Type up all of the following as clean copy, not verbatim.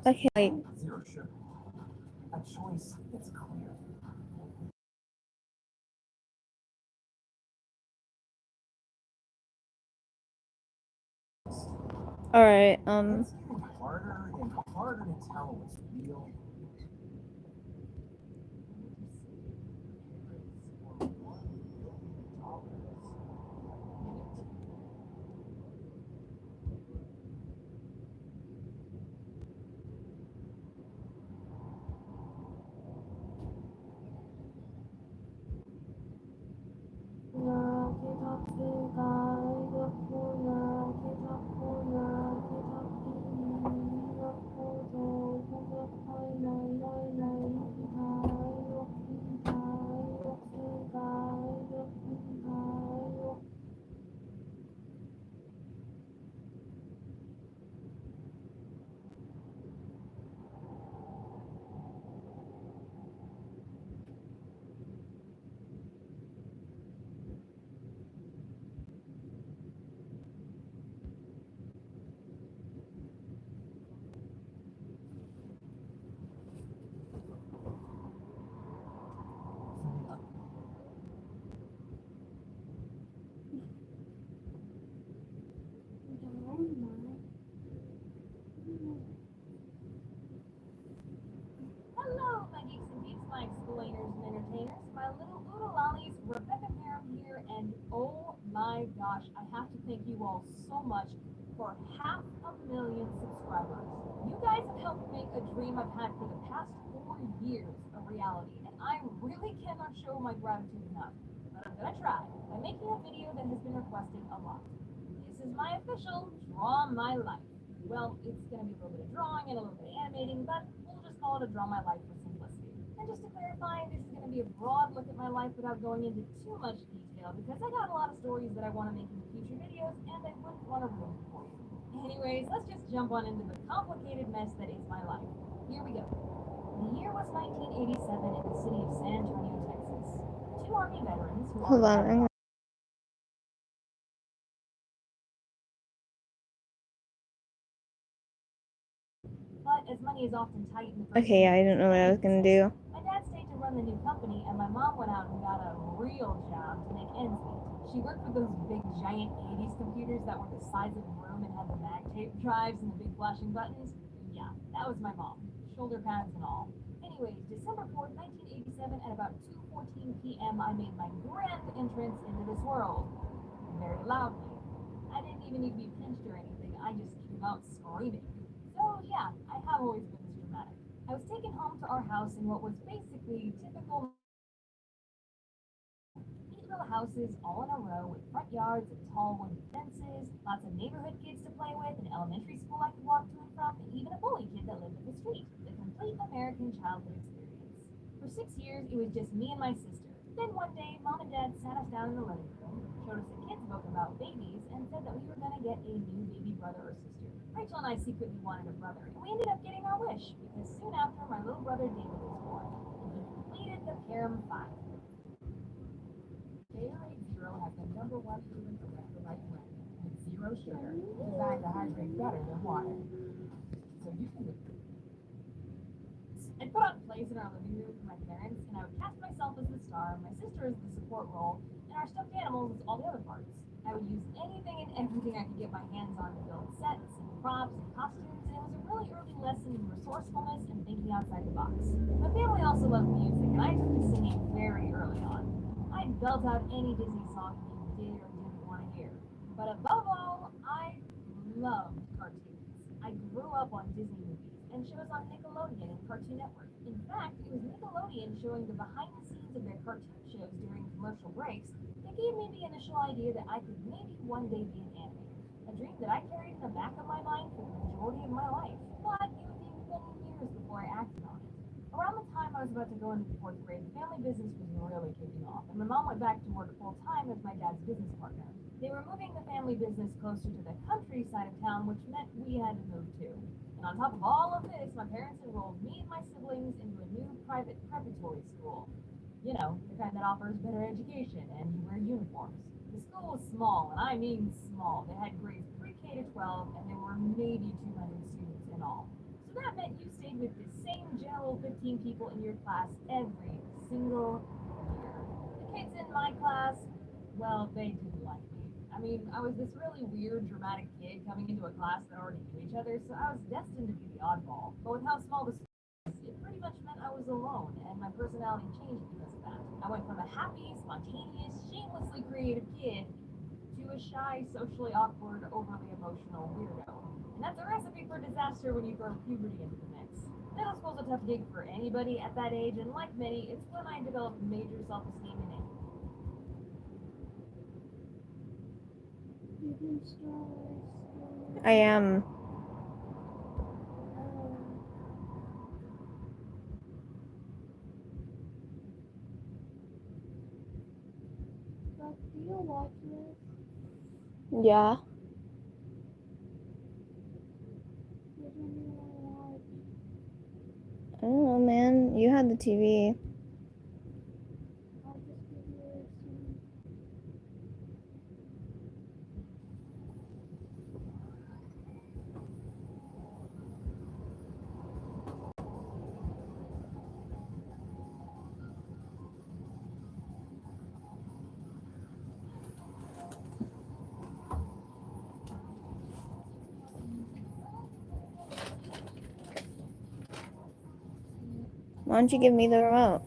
Okay, wait. Alright, Hello, my geeks and geeks, my explainers and entertainers, my little oodle lollies, Rebecca Parham here, and oh my gosh, I have to thank you all so much for 500,000 subscribers. You guys have helped make a dream I've had for the past 4 years a reality, and I really cannot show my gratitude enough. But I'm gonna try by making a video that has been requested a lot. This is my official Draw My Life. Well, it's going to be a little bit of drawing and a little bit of animating, but we'll just call it a Draw My Life for simplicity. And just to clarify, this is going to be a broad look at my life without going into too much detail because I got a lot of stories that I want to make in future videos and I wouldn't want to ruin it for you. Anyways, let's just jump on into the complicated mess that is my life. Here we go. The year was 1987 in the city of San Antonio, Texas. Two Army veterans who hold are on. but as money is often tight in the Okay, I didn't know what I was gonna do. my dad stayed to run the new company, and my mom went out and got a real job to make ends meet. She worked with those big, giant 80s computers that were the size of a room and had the mag tape drives and the big flashing buttons. Yeah, that was my mom, shoulder pads and all. Anyways, December 4th, 1987, at about 2:14 p.m., I made my grand entrance into this world. Very loudly. I didn't even need to be pinched or anything, I just came out screaming. So, yeah, I have always been this dramatic. I was taken home to our house in what was basically typical neat little houses all in a row with front yards and tall wooden fences, lots of neighborhood kids to play with, an elementary school I could walk to and from, and even a bully kid that lived up the street. The complete American childhood experience. For 6 years, it was just me and my sister. Then one day, mom and dad sat us down in the living room, showed us a kid's book about babies, and said that we were going to get a new baby brother or sister. Rachel and I secretly wanted a brother, and we ended up getting our wish because soon after, my little brother David was born, and he completed the Param 5. Gatorade Zero has the #1 proven electrolyte blend with zero sugar, designed to hydrate better than water. So you can I put on plays in our living room for my parents, and I would cast myself as the star, my sister as the support role, and our stuffed animals as all the other parts. I would use anything and everything I could get my hands on to build sets and props and costumes, and it was a really early lesson in resourcefulness and thinking outside the box. My family also loved music, and I took to singing very early on. I'd belt out any Disney song you did or didn't want to hear. But above all, I loved cartoons. I grew up on Disney movies and shows on Nickelodeon and Cartoon Network. In fact, it was Nickelodeon showing the behind the scenes of their cartoon shows during commercial breaks that gave me the initial idea that I could maybe one day be an animator. A dream that I carried in the back of my mind for the majority of my life. But it would be many years before I acted on it. Around the time I was about to go into the fourth grade, the family business was really kicking off, and my mom went back to work full time as my dad's business partner. They were moving the family business closer to the countryside of town, which meant we had to move too. And on top of all of this, my parents enrolled me and my siblings into a new private preparatory school. You know, the kind that offers better education and you wear uniforms. The school was small, and I mean small. They had grades pre-K to 12, and there were maybe 200 students in all. So that meant you stayed with the same general 15 people in your class every single year. The kids in my class, well, they didn't like me. I mean, I was this really weird, dramatic kid coming into a class that already knew each other, so I was destined to be the oddball. But with how small the school was, it pretty much meant I was alone, and my personality changed because of that. I went from a happy, spontaneous, shamelessly creative kid to a shy, socially awkward, overly emotional weirdo. And that's a recipe for disaster when you throw puberty into the mix. Middle school's a tough gig for anybody at that age, and like many, it's when I developed major self-esteem and I am. Do you watch this? Yeah. Which one do you want I don't know, man. You had the TV. to watch? I'll just give you some. Why don't you give me the remote?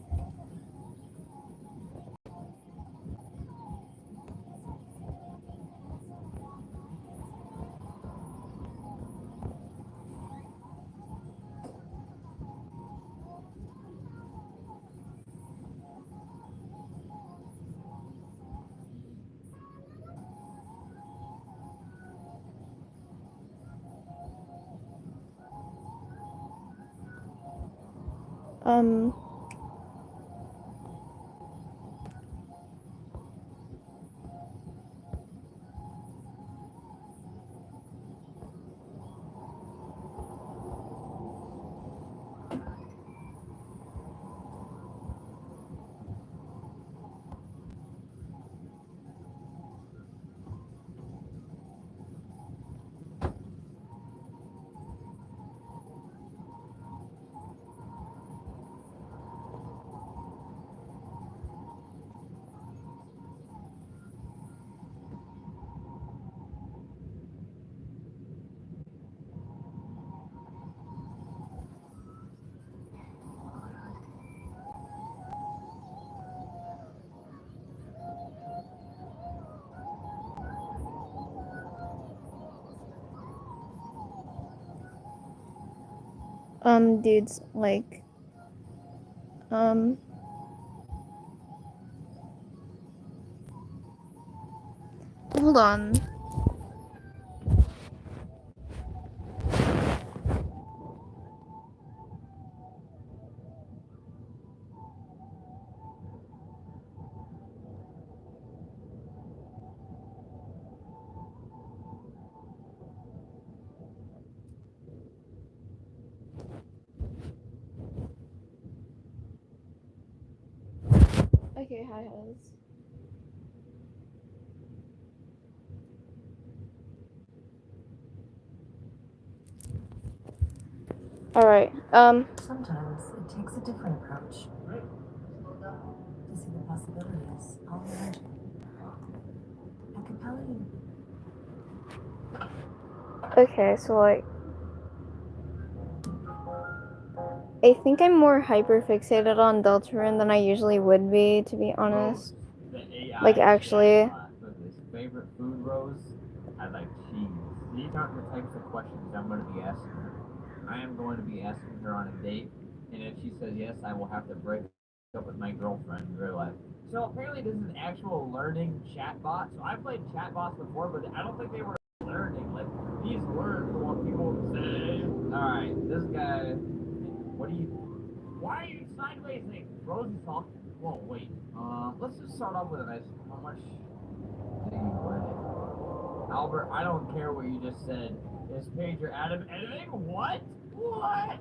Um, dudes, like, hold on. Okay, hi, Hoz. Alright, Sometimes it takes a different approach to see the possibilities all around you. A compelling. okay, so, like, I think I'm more hyper-fixated on Deltarune than I usually would be, to be honest. Like, actually. With his favorite food rows, I like cheese. These aren't the types of questions I'm going to be asking her. I am going to be asking her on a date, and if she says yes, I will have to break up with my girlfriend in real life. So apparently this is an actual learning chatbot. So I played chatbots before, but I don't think they were learning. Like, these learn from what people say. Alright, this guy, why are you sideways? Like, Rosie talk. Whoa, wait. Let's just start off with a nice, how much do you worth it? Albert, I don't care what you just said. Is Pager Adam editing? What? What?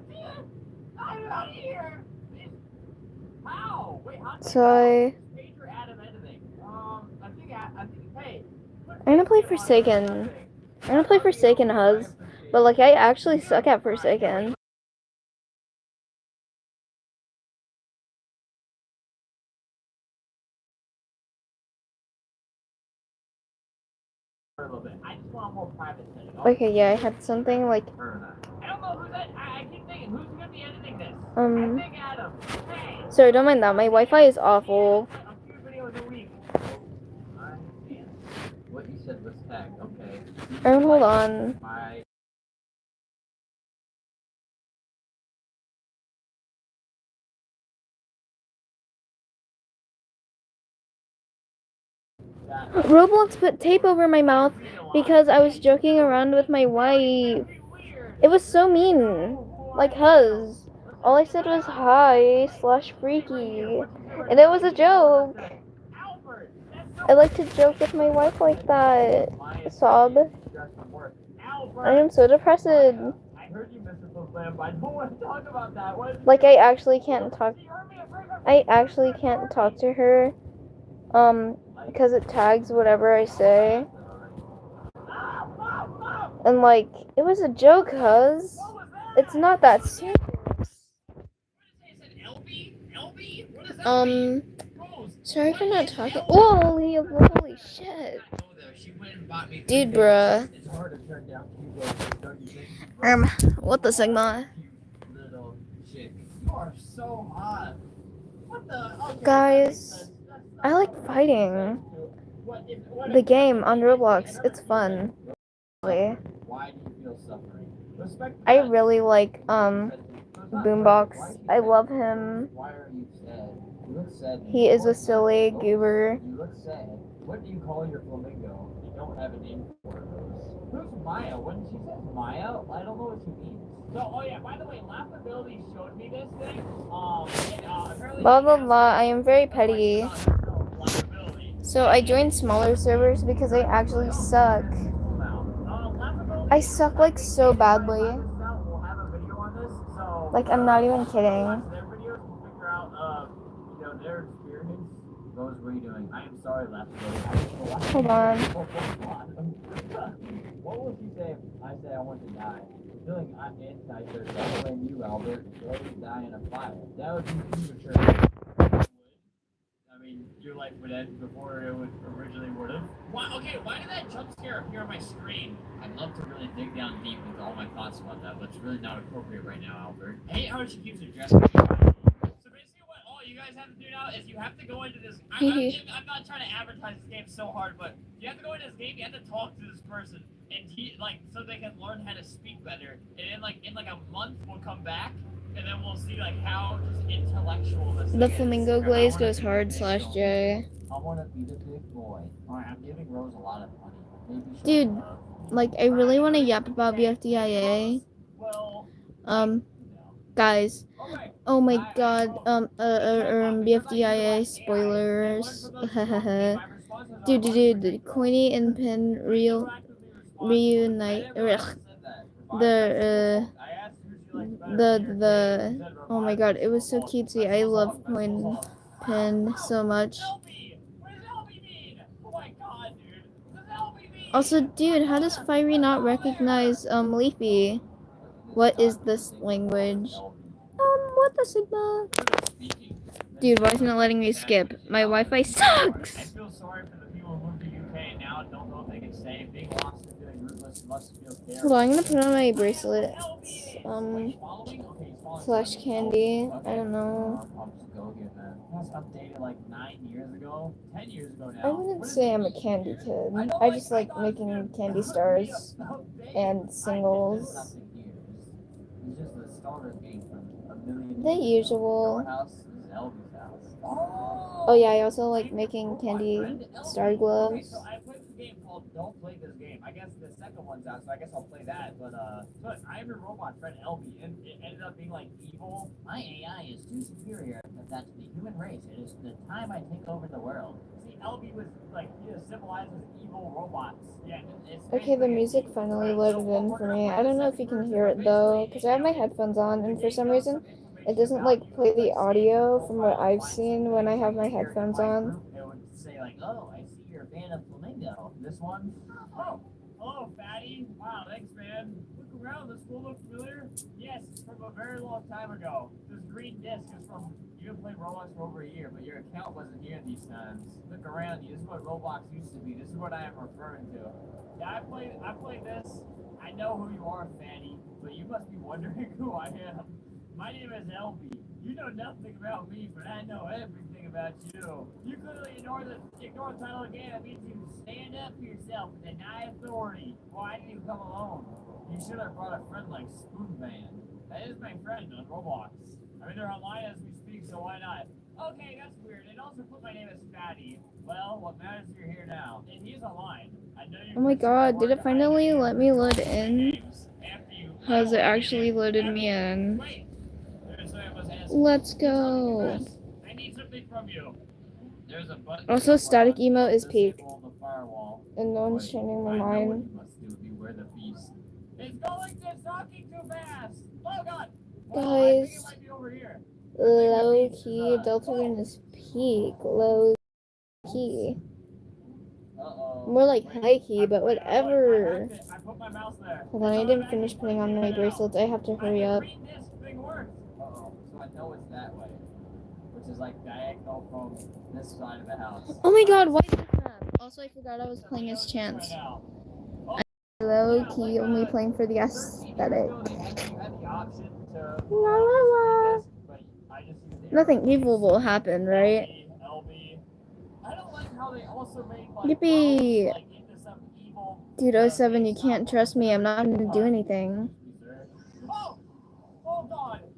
I'm not here. How? Wait, how did So, Pager Adam editing? I think I'm gonna play Forsaken. I'm gonna play Forsaken, Huz. But like, I actually suck at Forsaken. For a little bit. I just want a more private setting. Okay, yeah, I had something like I don't know who's that. I keep thinking, who's gonna be editing this? I think Adam. Hey. Sorry, don't mind that. My Wi-Fi is awful. A few videos a week. I understand. What you said was tag. Okay. Hold on. My. Roblox put tape over my mouth because I was joking around with my wife. It was so mean. Like, Huz. All I said was hi/freaky. And it was a joke. I like to joke with my wife like that. Sob. I am so depressed. I heard you, Mr. Flip, but I don't want to talk about that. Like, I actually can't talk. I actually can't talk to her. Because it tags whatever I say. And like, it was a joke, Huz. It's not that serious. Sorry for not talking. Holy shit. Dude, bruh. What the Sigma? Guys, I like fighting. The game on Roblox, it's fun. Why do you feel suffering? I really like Boombox. I love him. Why are you sad? You look sad. He is a silly goober. You look sad. What do you call your flamingo? You don't have a name for it, Rose. Who's Maya? When she says Maya, I don't know what she means. So, oh yeah, by the way, Laughability showed me this thing. Apparently. Blah blah blah. I am very petty. So I joined smaller servers because I actually suck. I suck like so badly. Like, I'm not even kidding. Rose, what are you doing? I am sorry, Laughability. Hold on. What will she say if I say I want to die? Feeling anti-church, I blame you, Albert. Go die in a fire. That would be premature. I mean, your life would end before it would originally would have. Why did that jump scare appear on my screen? I'd love to really dig down deep into all my thoughts about that, but it's really not appropriate right now, Albert. I hate how she keeps addressing me. So basically what all you guys have to do now is you have to go into this. I'm not trying to advertise this game so hard, but you have to go into this game, you have to talk to this person. And so they can learn how to speak better. And then in a month we'll come back and then we'll see how just intellectual this The is. flamingo glaze goes hard /J. I want to be the big boy. Alright, I'm giving Rose a lot of money. Dude, like, I really want to yap about BFDIA. Guys. Oh my god. BFDIA spoilers. Dude. Coiny and Pin reunite. Oh my god, it was so cutesy. I love Coin Pin so much. Also, dude, how does Fiery not recognize Leafy? What is this language? What the Sigma? Dude, why isn't it letting me skip? My Wi-Fi sucks! I feel sorry for the people who moved to UK and now don't know if they can stay. Being lost and feeling rootless must feel terrible. Hold on, I'm gonna put on my bracelet. Slash candy. I don't know. I'll just go get that. That's updated like 9 years ago. 10 years ago now. I wouldn't say I'm a candy kid. I just like making candy stars and singles. It's just the starter game from a million. The usual. House is Elby's house. Oh yeah, I also like making candy star gloves. So I played this game called Don't Play This Game. I guess the second one's out, so I guess I'll play that. But I have a robot friend Elby, and it ended up being like evil. My AI is too superior to that to the human race. It is the time I take over the world. See, Elby was like symbolizes evil robots. Yeah. Okay, the music finally loaded in for me. I don't know if you can hear it though, because I have my headphones on, and for some reason, it doesn't like play the audio from what I've seen when I have my headphones on. It would say like, "Oh, I see you're a fan of flamingos. window. This one? Oh, hello, fatty. Wow, thanks, man. Look around. This school look familiar? Yes, it's from a very long time ago. This green disc is from. You have played Roblox for over a year, but your account wasn't here these times. Look around you. This is what Roblox used to be. This is what I am referring to. Yeah, I played this. I know who you are, fatty, but you must be wondering who I am. My name is LB. You know nothing about me, but I know everything about you. You clearly ignore the title of the game. That means you stand up for yourself and deny authority. Why did you come alone? You should have brought a friend like Spoonman. That is my friend on Roblox. I mean, they're online as we speak, so why not? Okay, that's weird. It also put my name as Fatty. Well, what matters is you're here now. And he's online. I know you. Oh my god, did it finally let me load in? Has it actually loaded me in? Wait. Let's go. I need something from you. There's a button. Also, static emote is peak. Disable the firewall. And no one's changing my I know what mind. you must do. Beware the beast. It's going to talking too fast. Oh god. I Guys, think it might be over here. low key, Deltarune is peak. Low key. More like high key, but whatever. I put my mouse there. Hold on, I didn't finish putting on my bracelets. I have to hurry up. Uh-oh, so I know it's that way. Which is like diagonal from this side of the house. Oh my god, why is that? Also, I forgot I was playing as Chance. Low key, only playing for the aesthetic. La la la. Nothing evil will happen, right? Yippee! Dude, 07, you can't trust me. I'm not gonna do anything.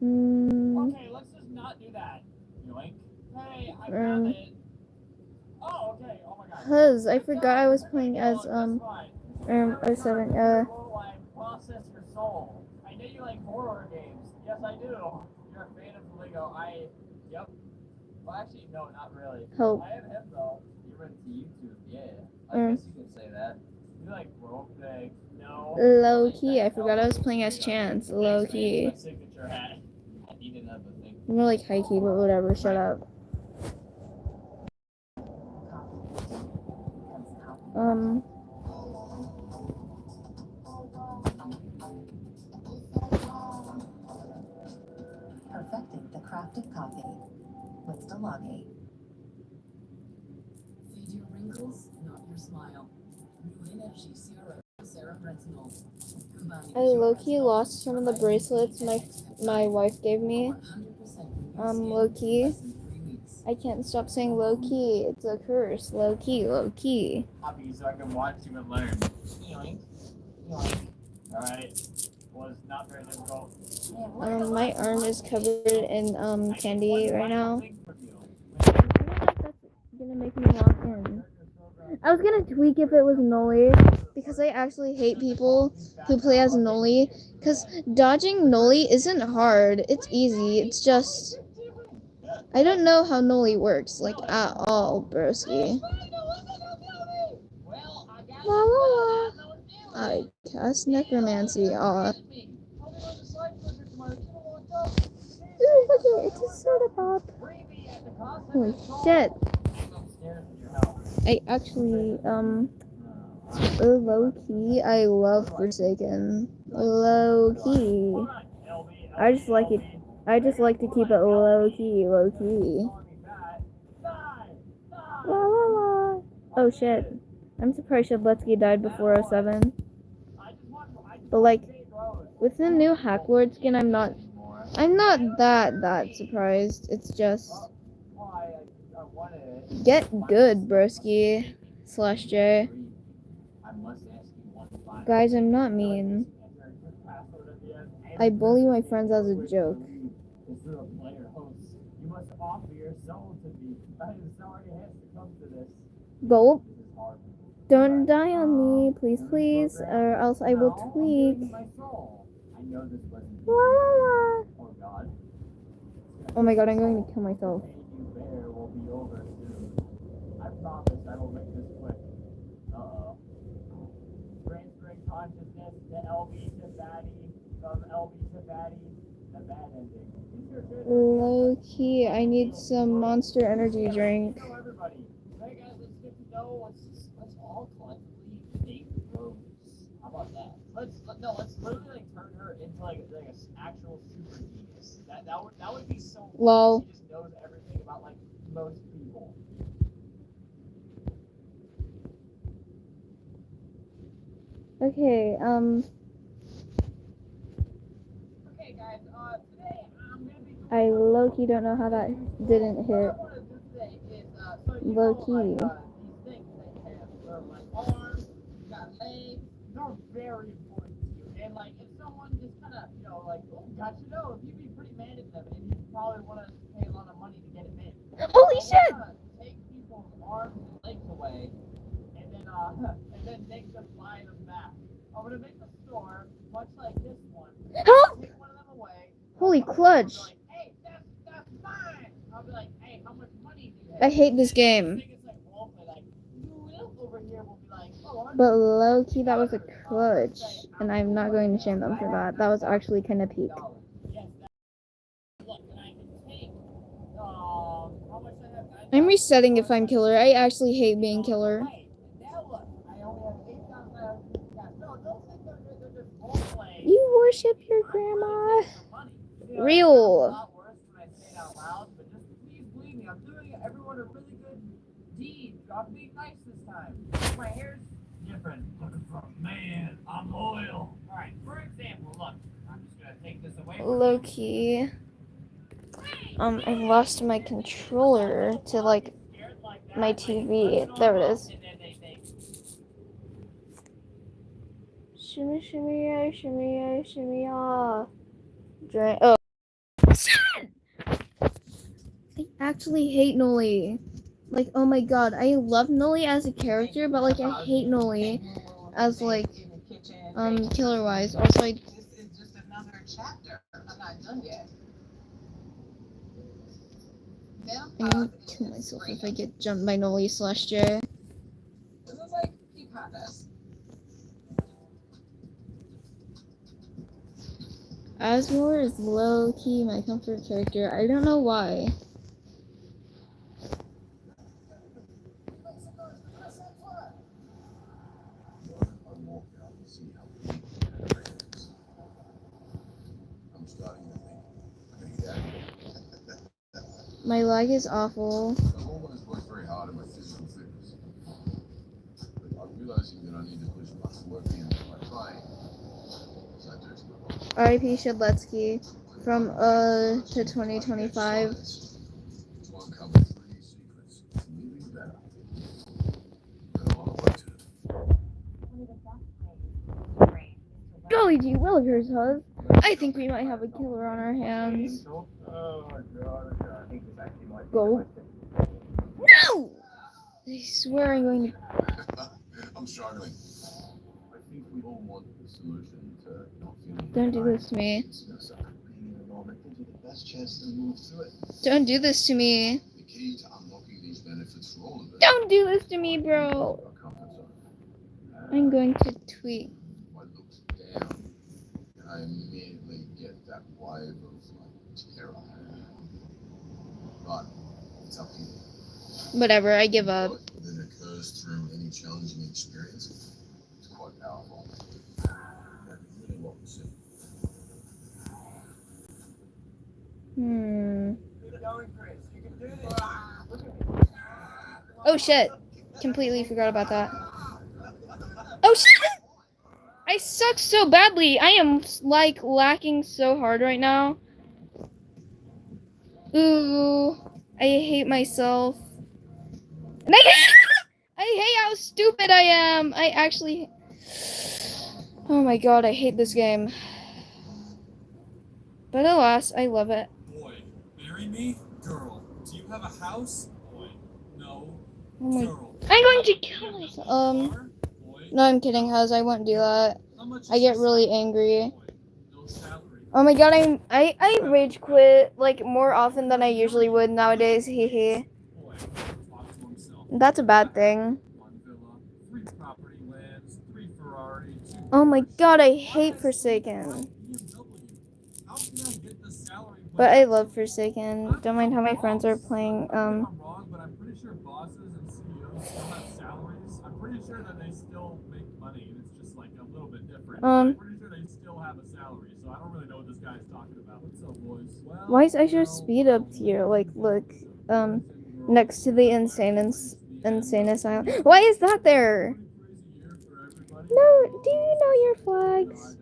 Okay, let's just not do that. Yoink. Hey, I found it. Oh, okay. Oh my god. Cause I forgot I was playing as 07. Process your soul. I know you like horror games. Yes, I do. You're a fan of Lego. Yep. Well, actually, no, not really. Hope. I am him though. You're into YouTube. Yeah. I guess you could say that. You like broke things. No. Low key, I forgot I was playing as Chance. Low key. My signature hat. I need another thing. More like high key, but whatever. Shut up. Perfecting the crafted coffee with Delage. Feed your wrinkles, not your smile. New energy serum retinol. I low-key lost some of the bracelets my wife gave me. Low-key. I can't stop saying low-key. It's a curse. Low-key, low-key. Copy so I can watch you and learn. Yoink. Yoink. Alright. Was not very difficult. My arm is covered in candy right now. I don't know if that's gonna make me lock in. I was gonna tweak if it was Noli, because I actually hate people who play as Noli, because dodging Noli isn't hard. It's easy. It's just, I don't know how Noli works, like, at all, broski. La la la. I cast necromancy. Aw. Ooh, look at it. It's a soda pop. Holy shit. I actually, low key, I love Forsaken. Low key. I just like it. I just like to keep it low key, low key. La la la. Oh shit. I'm surprised Shedletsky died before 07. But like, with the new Hacklord skin, I'm not that surprised. It's just, get good, broski. /J. Guys, I'm not mean. I bully my friends as a joke. Gulp. Don't die on me, please, please, or else I will tweak. La la la. Oh my god, I'm going to kill myself. I promise I will make this quick. Uh-oh. Transferring consciousness to LB to Fatty, from LB to Fatty, the bad ending. Low key, I need some Monster Energy drink. Everybody. Hey guys, let's get to know. Let's all about that? Let's literally like turn her into like an actual super genius. That would be so funny. Lol. She just knows everything about like most people. Okay, Okay, guys. Today I'm gonna be doing. I low-key don't know how that didn't hit. What I want to do today is so you Low-key. know like these things they have like arms, you got legs. They're very important to you. And like if someone just kind of like got you know if you'd be pretty mad at them and you'd probably want to pay a lot of money to get it in. Holy shit! Take people's arms and legs away, and then make them buy them back. I'm gonna make a store much like this one. Help! Take one of them away. Holy clutch. I'll be like, hey, that's mine. I'll be like, hey, how much money do you I have? hate this game. Think it's like roleplay, like you over here will be like, oh, But low-key, that was a clutch. And I'm not going to shame them for that. That was actually kind of peak. yes, look, and I can take how much I have. I'm resetting if I'm killer. I actually hate being killer. Now look, I only have 8,000 left. Yeah, no, don't think they're just roleplaying. You worship your grandma. Real. A lot worse when I say it out loud, but just please believe me, I'm doing everyone a really good deed. I'm being nice this time. My hair's different. Looking for a man. I'm loyal. Alright, for example, look, I'm just gonna take this away from you. Low-key. I lost my controller to like my TV. There it is. Shimmy, shimmy, yeah, shimmy, yeah, shimmy, yeah. Drink. Oh. I actually hate Noli. Like, oh my god, I love Noli as a character, but like I hate Noli as like killer wise. Also, I. This is just another chapter. I'm not done yet. I'm gonna kill myself if I get jumped by Noli / Jay. This is like picadas. Asmore is low-key my comfort character. I don't know why. I'm starting to think I'm gonna get out of here. My leg is awful. I've always worked very hard on my physical fitness. But I'm realizing that I need to push much more in my training. So I do to my body. R.I.P. Shedletsky from to 2025. To uncover 3 secrets to living better. Got a lot of work to do. Golly gee willikers, huz. I think we might have a killer on our hands. Oh my god, I think this actually might be Go. realistic. No! I swear I'm going to. I'm struggling. I think we all want the solution to not feeling. Don't do this to me. So being in the moment gives you the best chance to move through it. Don't do this to me. The key to unlocking these benefits for all of us. Don't do this to me, bro. Our comfort zone. I'm going to tweet. I look down and I immediately get that wave of like terror. But it's up here. Whatever, I give up. That occurs through any challenging experience. It's quite powerful. That's really what we see. Keep going, Chris. You can do this. Oh shit. Completely forgot about that. Oh shit! I suck so badly. I am like lacking so hard right now. Ooh. I hate myself. And I hate how stupid I am. I actually. Oh my god, I hate this game. But alas, I love it. Boy, marry me? Girl, do you have a house? Boy, no. Oh my. Girl, I'm going to kill myself. car? Boy, No, I'm kidding, Huz. I won't do that. how much I is get your really salary? angry. Boy, no salary. Oh my god, I rage quit like more often than I usually would nowadays. Hehe. Boy, talk to himself. That's a bad thing. 1 villa, 3 property lands, 3 Ferrari, 2 Oh my Porsche. god, I Why hate is Forsaken. BMW? How can I get the salary? But I love Forsaken. Don't mind how my friends are playing. I'm wrong, but I'm pretty sure bosses and CEOs still have salaries. I'm pretty sure that they still make money, and it's just like a little bit different. I'm pretty sure they still have a salary, so I don't really know what this guy's talking about. What's up, boys? Well, Why is Extra Speed up here? Like, look, next to the insane asylum. Why is that there? No, do you know your flags?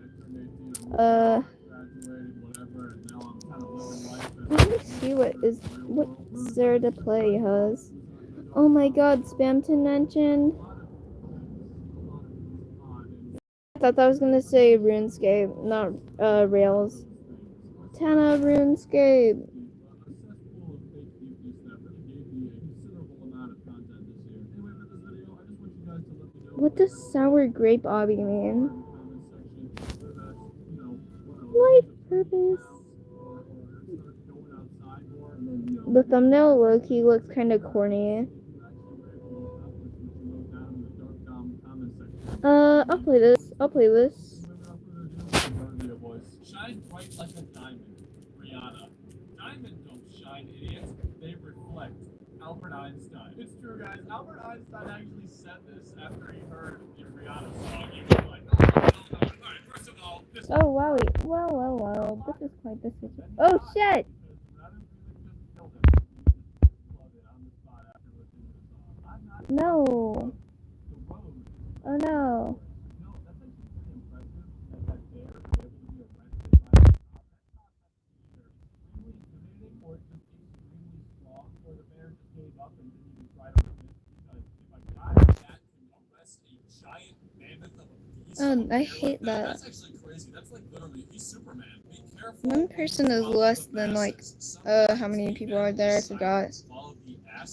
Let me see what's there to play, Huz. Oh my god, Spamton mentioned. I thought that was gonna say RuneScape, not Rails. Tana RuneScape. What does sour grape obby mean? Life purpose. The thumbnail low-key looks kind of corny. I'll play this. Shine bright like a diamond, Rihanna. Diamond don't shine, idiots. They reflect. Albert Einstein. It's true, guys. Albert Einstein actually said this after he heard the Rihanna song. He was like, Alright, first of all, this Oh, wow. Well. This is quite the situation. Oh, shit! No. Oh, no. Oh, I hate that. That's actually crazy. That's like literally, he's Superman. Be careful. One person is less than, like, how many people are there? I forgot.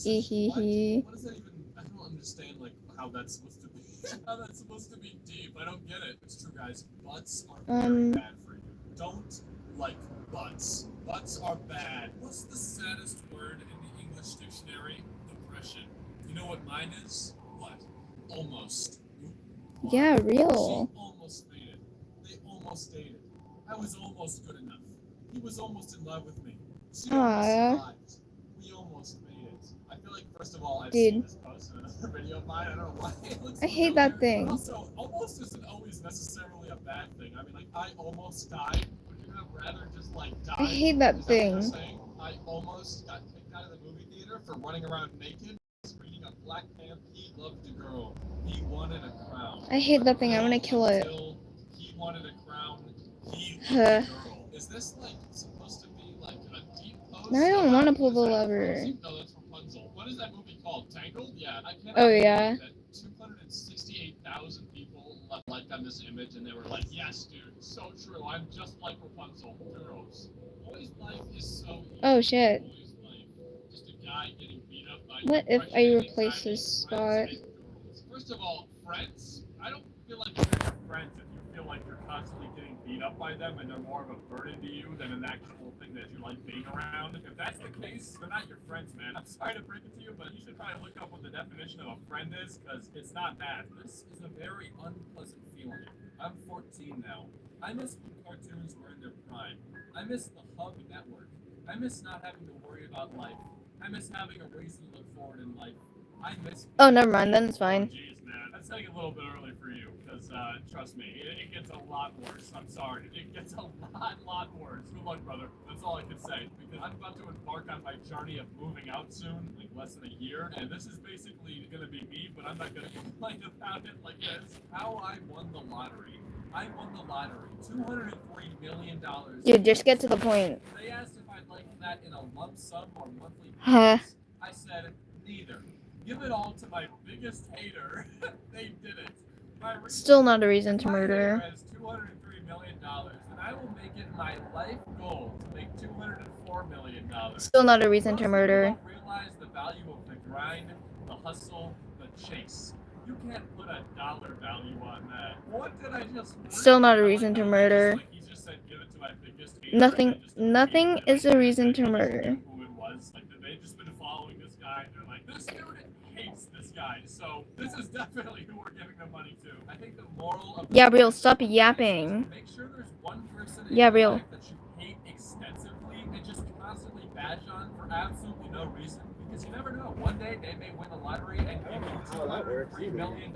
Hee. What does that even, I don't understand, like, how that's supposed to be. How that's supposed to be deep. I don't get it. It's true, guys. Butts are very bad for you. Don't like butts. Butts are bad. What's the saddest word in the English dictionary? Depression. You know what mine is? What? Almost. Yeah, real. She almost made it. They almost dated. I was almost good enough. He was almost in love with me. She almost survived. We almost made it. I feel like, first of all, I've seen this post in another video of mine. I don't know why it looks I hate that thing. But also, almost isn't always necessarily a bad thing. I mean, like, I almost died. Would you have rather just, like, die? I hate that thing. What you're saying? I almost got kicked out of the movie theater for running around naked, reading a Black Panther. He loved a girl. He wanted a crown. I hate that thing. I'm gonna kill it. He wanted a crown. He loved a girl. Is this like supposed to be like a deep post? No, I don't want to pull the lever. No, that's Rapunzel. What is that movie called? Tangled? Yeah, I can't. Oh yeah. 268,000 people liked on this image, and they were like, "Yes, dude, so true. I'm just like Rapunzel." Girls, boys' life is so easy. Oh shit. Boys' life, just a guy getting beat up by. What if I replace this spot? First of all, friends. I don't feel like you're your friends if you feel like you're constantly getting beat up by them and they're more of a burden to you than an actual thing that you like being around. If that's the case, they're not your friends, man. I'm sorry to break it to you, but you should probably look up what the definition of a friend is, because it's not that. This is a very unpleasant feeling. I'm 14 now. I miss when cartoons were in their prime. I miss the Hub Network. I miss not having to worry about life. I miss having a reason to look forward in life. I miss. Oh, never mind. Then it's fine. Jeez, man, that's getting a little bit early for you, because trust me, it gets a lot worse. I'm sorry, it gets a lot worse. Good luck, brother. That's all I can say, because I'm about to embark on my journey of moving out soon, like less than a year, and this is basically gonna be me, but I'm not gonna complain about it like this. How I won the lottery. I won the lottery. $203 million. Dude, just get to the point. They asked if I'd like that in a lump sum or monthly Huh. I said, neither. Give it all to my biggest hater. They did it. Still not a reason to murder. Has $203 million, and I will make it my life goal to make $204 million. Still not a reason to murder. Don't realize the value of the grind, the hustle, the chase. You can't put a dollar value on that. What did I just? Still not a reason to murder. Like he just said, give it to my biggest hater. Nothing is a reason to murder. Who it was? Like they've just been following this guy. They're like, this dude hates this guy, so this is definitely who we're giving the money to. I think the moral of Gabriel, stop yapping. make sure there's one person in Gabriel. your life that you hate extensively and just constantly badge on for absolutely no reason, because you never know. One day they may win the lottery and give you $203 million.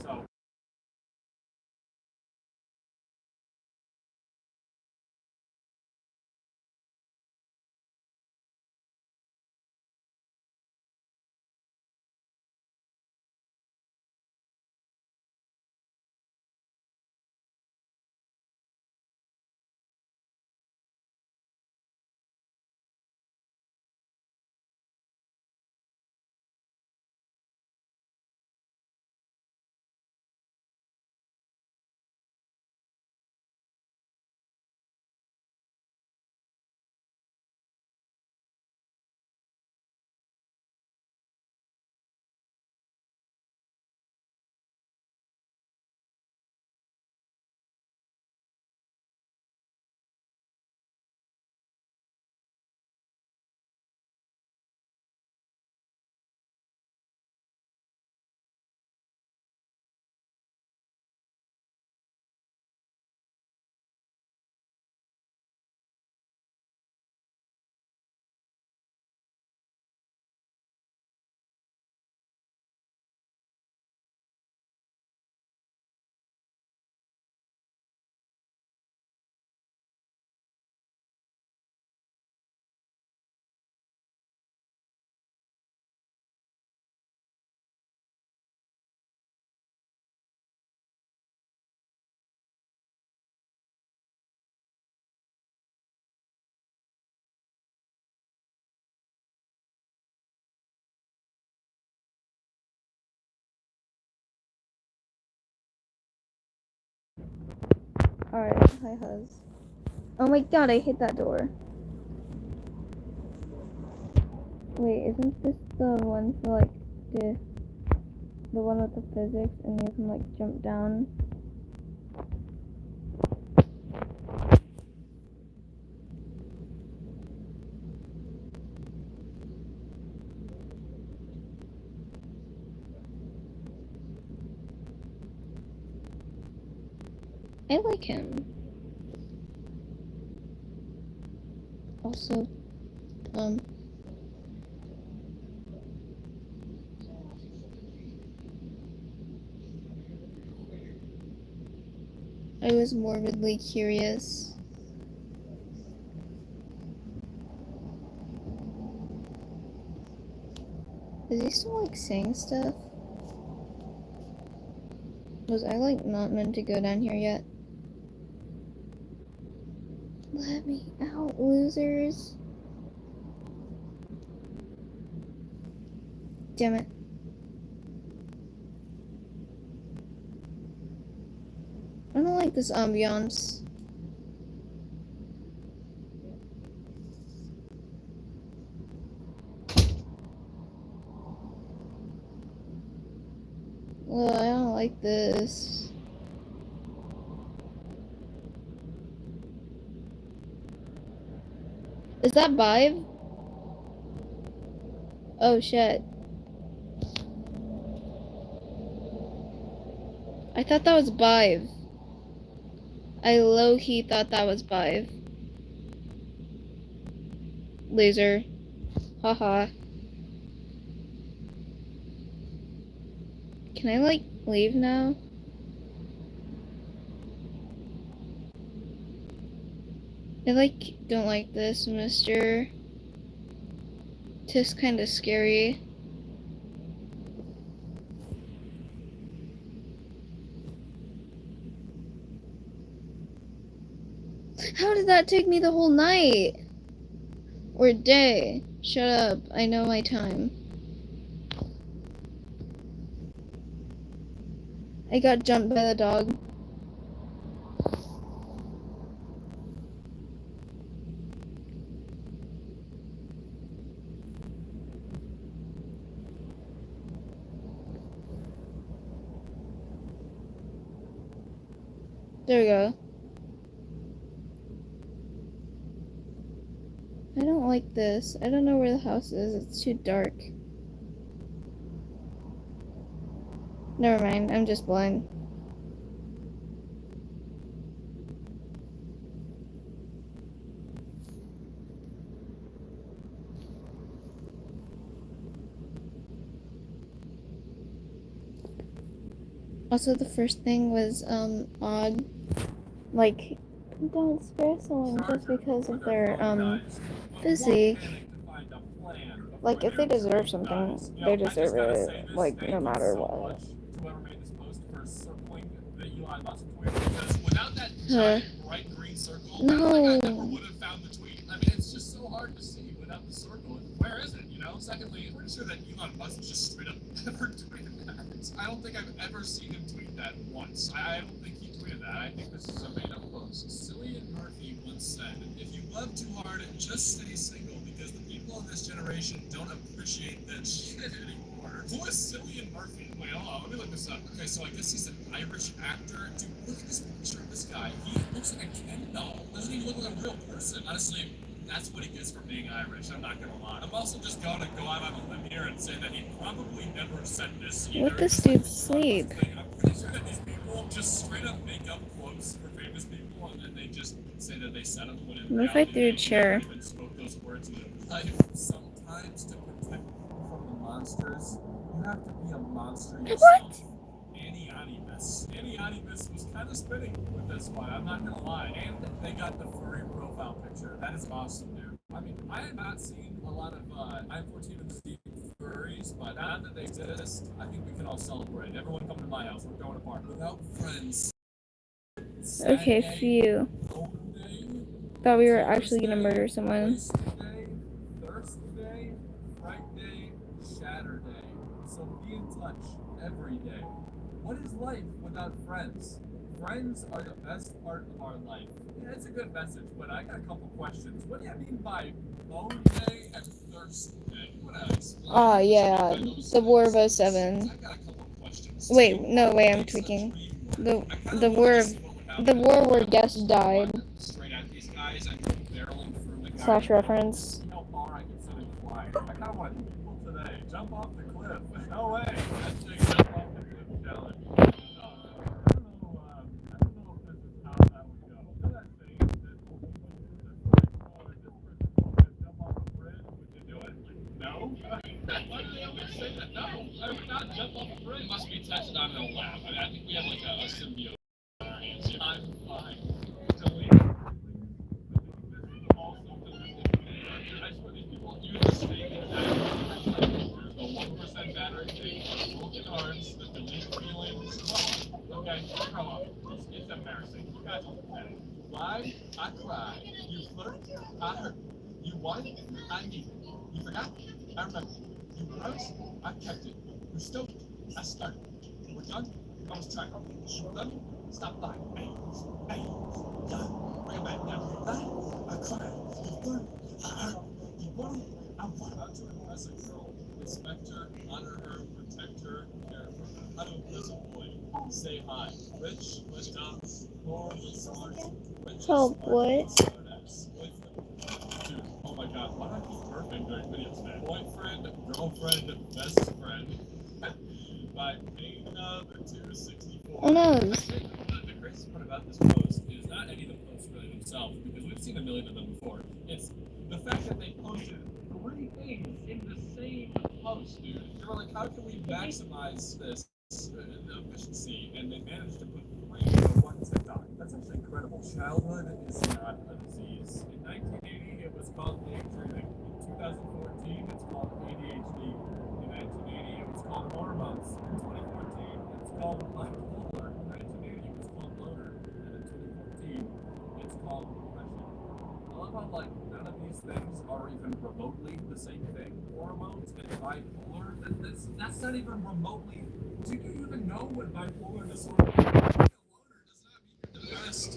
So Alright, hi Huz. Oh my god, I hit that door. Wait, isn't this the one for like the one with the physics and you can like jump down? I like him. Also, I was morbidly curious. Is he still like saying stuff? Was I like not meant to go down here yet? Let me out, losers. Damn it. I don't like this ambiance. Ugh, I don't like this. Is that Vive? Oh shit. I thought that was Vive. I low-key thought that was Vive. Loser. Haha. Can I like leave now? I like don't like this, mister. Just kinda scary. How did that take me the whole night? Or day? Shut up, I know my time. I got jumped by the dog. There we go. I don't like this. I don't know where the house is. It's too dark. Never mind. I'm just blind. Also, the first thing was odd. Like, don't spare someone just because of their physique. Like, if they deserve something, they deserve it. Like, no matter what. Whoever made this post for circling the Elon Musk tweet, because without that giant bright green circle, I don't think I ever would have found the tweet. I mean, it's just so hard to see without the circle. Where is it, you know? Secondly, I'm pretty sure that Elon Musk just straight up never tweeted that. I don't think I've ever seen him tweet that once. I don't think he tweeted that. I think this is a made-up post. Cillian Murphy once said, if you love too hard, just stay single, because the people in this generation don't appreciate that shit anymore. Who is Cillian Murphy? Wait, hold on, let me look this up. Okay, so I guess he's an Irish actor. Dude, look at this picture of this guy. He looks like a Ken doll. Doesn't even look like a real person. Honestly, that's what he gets for being Irish, I'm not gonna lie. I'm also just gonna go out on a limb here and say that he probably never said this either. Let this dude sleep. I'm pretty sure that these people just straight up make up quotes for famous people and then they just say that they said them when in What if I reality threw a they chair? never even spoke those words in their life. Sometimes to protect people from the monsters, you have to be a monster yourself. What? Annie Animus was kind of spinning with this one, I'm not gonna lie. And they got the furry profile picture. That is awesome, dude. I mean, I have not seen a lot of I'm 14 and Steve furries, but now that they exist, I think we can all celebrate. Everyone come to my house. We're throwing a party. Without friends. Okay, phew. Thought we were actually gonna murder someone. Thursday, Friday, Saturday. So be in touch every day. What is life without friends? friends are the best part of our life. Yeah, it's a good message, but I got a couple questions. What do you mean by bone day and thirst day? What I explain? Oh yeah, the War of '07. I got a couple questions. Wait, no, wait, I'm tweaking. The war where guests died. Straight at these guys and barreling through the Slash reference. See how far I can sit and fly. I kind of want people today. Jump off the cliff. No way. That's a jump off the cliff challenge. I don't know if this is how that would go. You know that thing that jump off a bridge? Would you do it? No? Why do they always say that? No, I would not jump off a bridge. It must be tested on in a lab. I think we have like a symbiote in our hands. I'm fine. Delete. Also delete. I swear these people use the same exact the 1% battery thing, broken arms, the delete feelings. Okay, grow up. It's embarrassing. You guys are pathetic. Why? I cried. You flirt? I hurt. You won? I need it. You forgot? I remember. You promised? I kept it. You stoked? I started. We're done? I was trying. You love me? Stop lying. Bangs. Bangs. Done. Bring it back now. I cried. You flirt? I hurt. You won? I won. How to impress a girl. Respect her, honor her, protect her, care for her. How to impress a boy. Say hi. Rich, dumb, poor, smart. Rich, Oh, what? Dude, oh my god, why do I keep burping during videos, man? Boyfriend, girlfriend, best friend. By Dana the 264. Oh no. The craziest part about this post is not any of the posts really themselves, because we've seen a million of them before. It's the fact that they posted 3 things in the same post, dude. They were like, how can we maximize this efficiency? And they managed to put 3 into one TikTok. That's actually incredible. Childhood is not a disease. In 1980, it was called daydreaming. In 2014, it's called ADHD. In 1980, it was called hormones. In 2014, it's called bipolar. In 1980, it was called loner. And in 2014, it's called depression. I love how, like, none of these things are even remotely the same thing. Hormones and bipolar, that's not even remotely. Do you even know what bipolar disorder is? Being a loner does not mean you're depressed.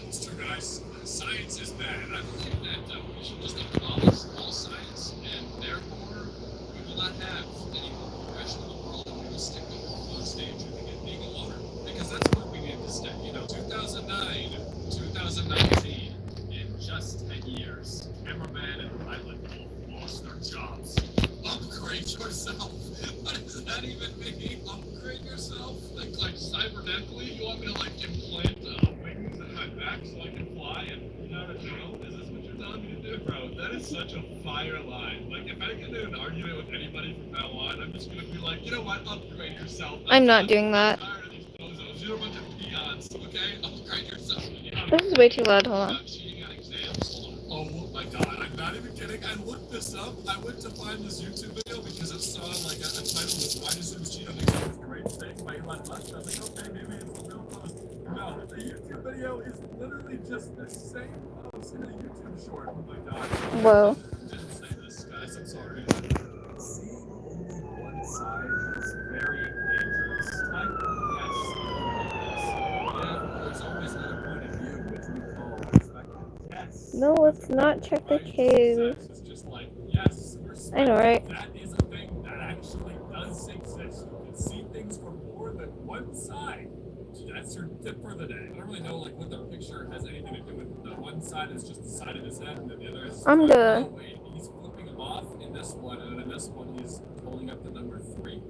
It's true, guys. Science is bad. I believe that we should just abolish all science, and therefore we will not have any more progression in the world, and we will stick with one stage and being a loner. Because that's where we need to stick. You know, 2009, 2019, in just 10 years, cameraman and pilot both lost their jobs. Upgrade yourself. What does that even mean? Upgrade yourself? Like cybernetically? You want me to like implant wings in my back so I can fly and get out of jail? Is this what you're telling me to do, bro? That is such a fire line. Like if I get into an argument with anybody from now on, I'm just gonna be like, you know what? Upgrade yourself. I'm not doing that. I'm tired of these bozos. You're a bunch of peons, okay? Upgrade yourself. This is way too loud, hold on. Cheating on exams. Oh my god, I'm not even kidding. I looked this up. I went to find this YouTube video because it saw like a title was "Why do students cheat on exams? Great thing" by Elon Musk. I was like, okay, maybe it's a real post. No, the YouTube video is literally just the same post in a YouTube short. Oh my god. Whoa. Didn't say this, guys. I'm sorry. Seeing only one side is very dangerous. Type yes. Yeah, there's always another point of view which we call perspective. Yes. No, let's not check the cave. It's just like, yes, I know, right? that is a thing that actually does exist. You can see things from more than one side. That's your tip for the day. I don't really know like what the picture has anything to do with. The one side is just the side of his head, and then the other is. I'm good. Oh wait, he's flipping him off in this one, and then in this one he's holding up the number 3.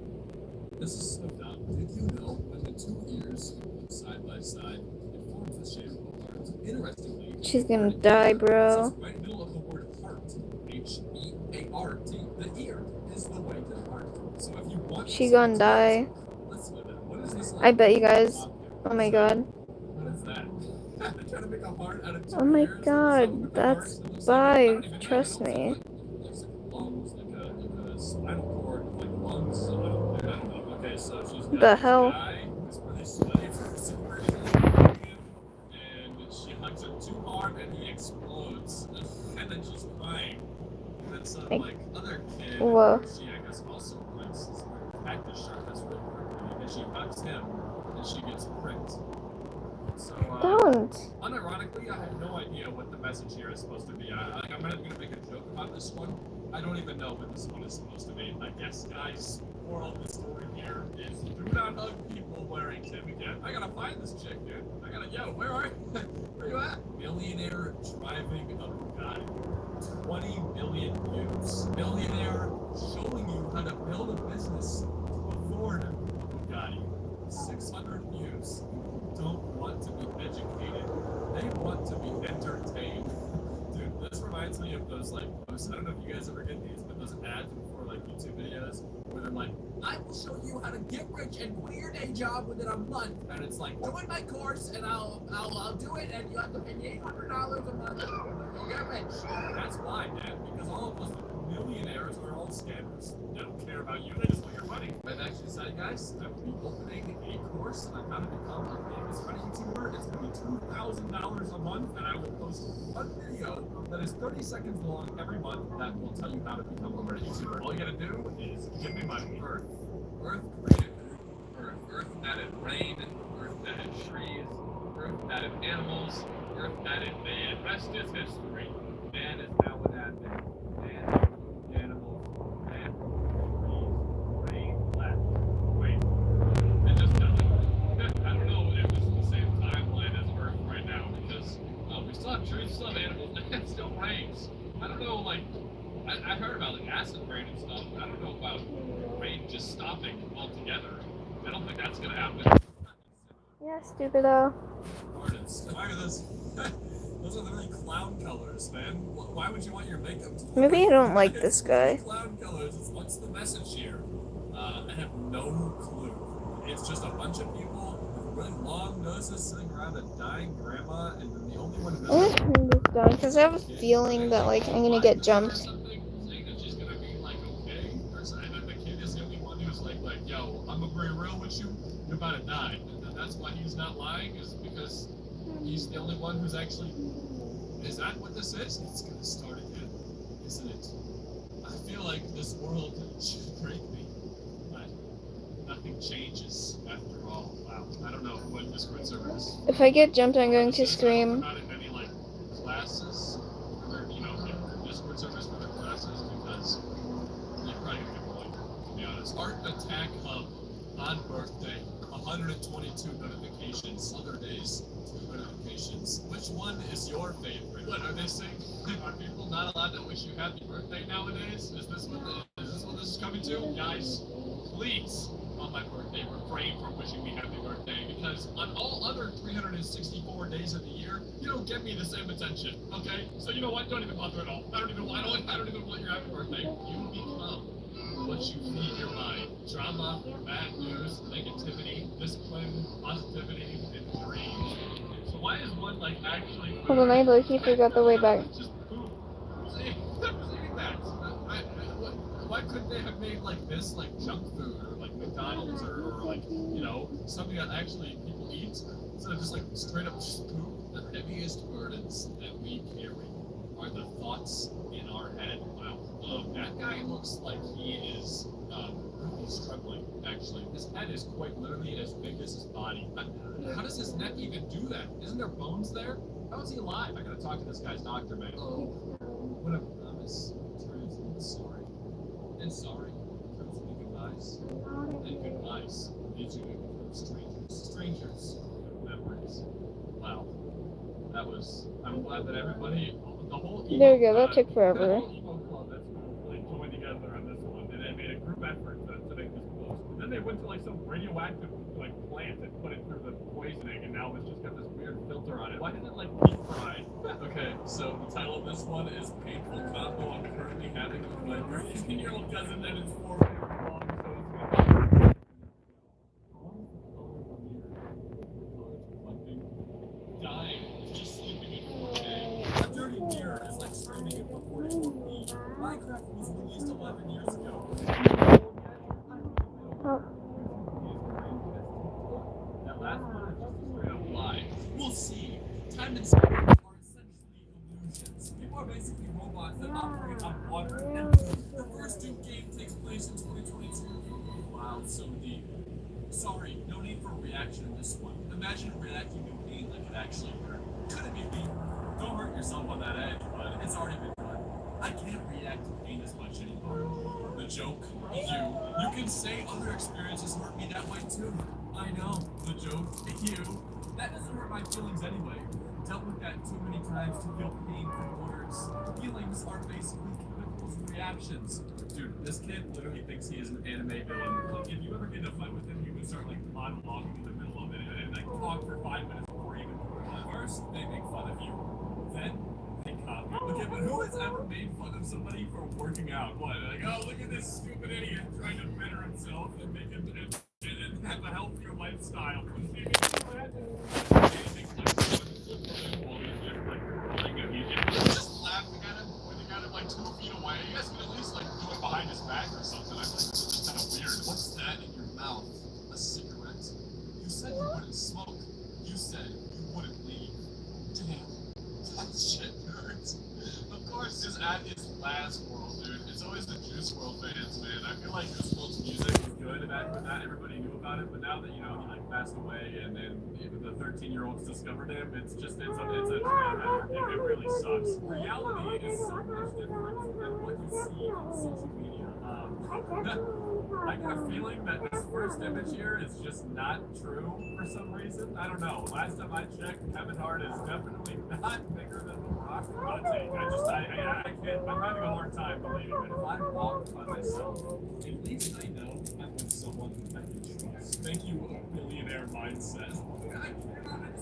This is so dumb. Did you know when the 2 ears look side by side, it forms the shape of a heart? Interestingly, She's gonna die, bro. right in the middle of the word heart, H-E-A-R-T, the ear is the way to the heart. So if you want She gonna die. listen to that. What is this I bet you guys. Oh my god. What is that? They're trying to make a heart out of 2 Oh my ears, and god, some with the that's hearts, it looks like it's not 5, even trust that. It me. looks like lungs, like a spinal cord, like lungs. I don't know. Okay, so she's got The hell? this guy who's really sweaty from super and she hugs him too hard and he explodes. And then she's crying. And then some like other kid, Whoa. she I guess also likes this cactus shirt that's really pretty, and she hugs him and she gets pricked. So, Don't. unironically, I have no idea what the message here is supposed to be. I'm not going to make a joke about this one. I don't even know what this one is supposed to be. I guess, guys, moral of the story here is do not hug people wearing Tim again. I gotta find this chick, dude. Yo, where are you? Where you at? Millionaire driving a Bugatti. 20 million views. Millionaire showing you how to build a business to afford a Bugatti. 600 views. Don't want to be educated. They want to be entertained. Dude, this reminds me of those like posts. I don't know if you guys ever get these, but those ads for like YouTube videos where they're like, I will show you how to get rich and quit your day job within a month. And it's like, join my course and I'll do it, and you have to pay me $800 a month. You'll get rich. That's why, man, because all of us millionaires are all scammers. They don't care about you, they just want your money. I've actually said, guys, I will be opening a course on how to become a famous funny YouTuber. It's going to be $2,000 a month, and I will post one video that is 30 seconds long every month that will tell you how to become a funny YouTuber. All you gotta do is give me money. Earth created Earth. Earth added rain. Earth added trees. Earth added animals. Earth added man. Rest is history. Man is now an admin. Man moved animals. Man moved trees. Rain left. Wait. It just doesn't. I don't know if this is the same timeline as Earth right now, because we still have trees, still have animals, and it still rains. I don't know, like, I heard about like acid rain and stuff. I don't know about rain just stopping altogether. I don't think that's gonna happen. Yeah, stupido. Why are those? Those are literally clown colors, man. Why would you want your makeup to? Maybe I don't like this guy. Clown colors. What's the message here? I have no clue. It's just a bunch of people with really long noses sitting around a dying grandma, and then the only one who I'm gonna turn this down because I have a feeling that like I'm gonna get jumped. Saying that she's gonna be like okay, or saying that the kid is the only one who's like yo, I'm gonna be real with you, you're about to die. And that's why he's not lying, is because he's the only one who's actually. Is that what this is? It's gonna start again, isn't it? I feel like this world should break me, but nothing changes after all. Wow, I don't know what Discord server is. If I get jumped, I'm going to scream. Not in any like classes, or Discord servers for their classes, because you're probably gonna get bullied, to be honest. Art Attack Hub on birthday, 122 notifications. Other days, 2 notifications. Which one is your favorite? What are they saying? Are people not allowed to wish you happy birthday nowadays? Is this what this is coming to? Guys, please, on my birthday, refrain from wishing me happy birthday, because on all other 364 days of the year, you don't give me the same attention. Okay? So you know what? Don't even bother at all. I don't even want your happy birthday. You become what you feed your mind. Drama, bad news, negativity, discipline, positivity, and dreams. So why is one like actually? Hold on, I low-key forgot the way back. Just poop. Who's eating that? Why couldn't they have made like this like junk food, or like McDonald's, or like something that actually people eat, instead of just like straight up just poop? The heaviest burdens that we carry are the thoughts in our head. Wow. That guy looks like he is really struggling, actually. His head is quite literally as big as his body. How does his neck even do that? Isn't there bones there? How is he alive? I gotta talk to this guy's doctor, man. Oh, what a promise turns into sorry. And sorry turns into goodbyes. And goodbyes leads you to become strangers. Strangers with memories. Wow. That was... I'm glad that everybody... The whole emo, There we go, that took forever. The whole emo club that's like joined together on this one, and they made a group effort to make this post. And then they went to like some radioactive like plant and put it through the poisoning, and now it's just got this weird filter on it. Why isn't it like deep fried? Okay, so the title of this one is Painful Combo I'm Currently Having with my 13-year-old cousin, and it's 4 pages long, so it's gonna be dying, just sleeping in 4K. A dirty mirror is like streaming at 440p. Minecraft was released 11 years ago. That last one is just a straight up lie. We'll see. Time and space are essentially illusions. People are basically robots that operate on water and the first Doom game takes place in 2022. Wow, so deep. Sorry, no need for a reaction in this one. Imagine reacting to pain actually hurt. Could it be me? Don't hurt yourself on that edge, but it's already been done. I can't react to pain as much anymore. The joke, you can say other experiences hurt me that way too. I know, the joke, you. That doesn't hurt my feelings anyway. Dealt with that too many times to feel pain from words. Feelings are basically chemicals and reactions. Dude, this kid literally thinks he is an anime villain. Like, if you ever get in a fight with him, you can start like monologuing in the middle of it and like talk for 5 minutes before you even first they make fun of you. Then they copy. Okay, but who has ever made fun of somebody for working out? What? Like, oh, look at this stupid idiot trying to better himself and make him and have a healthier lifestyle. Maybe just laughing at him, pointing at him like 2 feet away. You guys can at least like do it behind his back or something. I think it's just kind of weird. What's that in your mouth? A cigarette? You said you wouldn't smoke. You said you wouldn't leave. Damn, that shit hurts. Of course, just at its last world, dude. It's always the Juice WRLD fans, man. I feel like Juice WRLD's music was good back when that everybody knew about it, but now that he like passed away and then even the 13-year-olds discovered him, it's a it really sucks. Reality is so much different than what you see on social media. I got a feeling that this first image here is just not true for some reason. I don't know. Last time I checked, Kevin Hart is definitely not bigger than The Rock. I can't. I'm having a hard time believing it. If I walk by myself, at least I know I'm with someone I can trust. Thank you, billionaire mindset. I just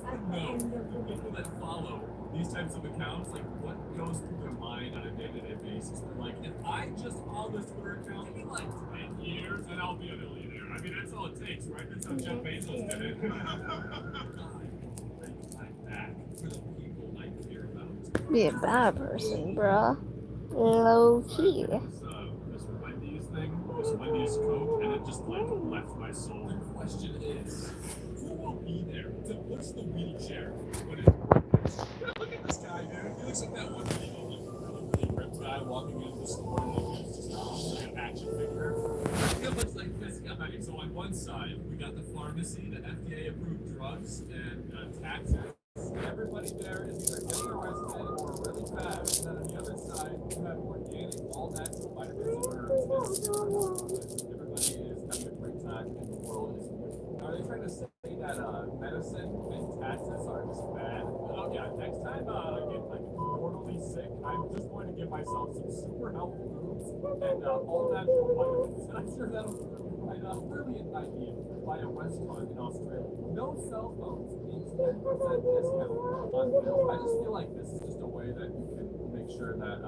want to know the people that follow these types of accounts, like what goes through their mind on a day-to-day basis. They're like, if I just follow this Twitter account in like 10 years, then I'll be a billionaire. I mean, that's all it takes, right? That's how Jeff Bezos did it. Back for the people I care about. Be a bad person, bruh. Low key. This Wendy's thing, this Wendy's Coke, and it just like left my soul. The question is, who will be there to push the wheelchair when it look at this guy, dude. He looks like that one video, like really ripped guy walking into the store and he's just like an action figure. It looks like this guy. So on one side, we got the pharmacy, the FDA-approved drugs, and taxes. Everybody there is either getting arrested or really bad. And then on the other side, you have organic, all natural vitamins and herbs. Everybody is having a great time and the world is winning. Are they trying to say that medicine and taxes are just bad? Oh yeah, next time I get like mortally sick, I'm just going to give myself some super healthy foods and all natural vitamins. And I'm sure that'll be a brilliant idea by a restaurant in Australia. No cell phones means 10% discount on bills. I just feel like this is just a way that you can make sure that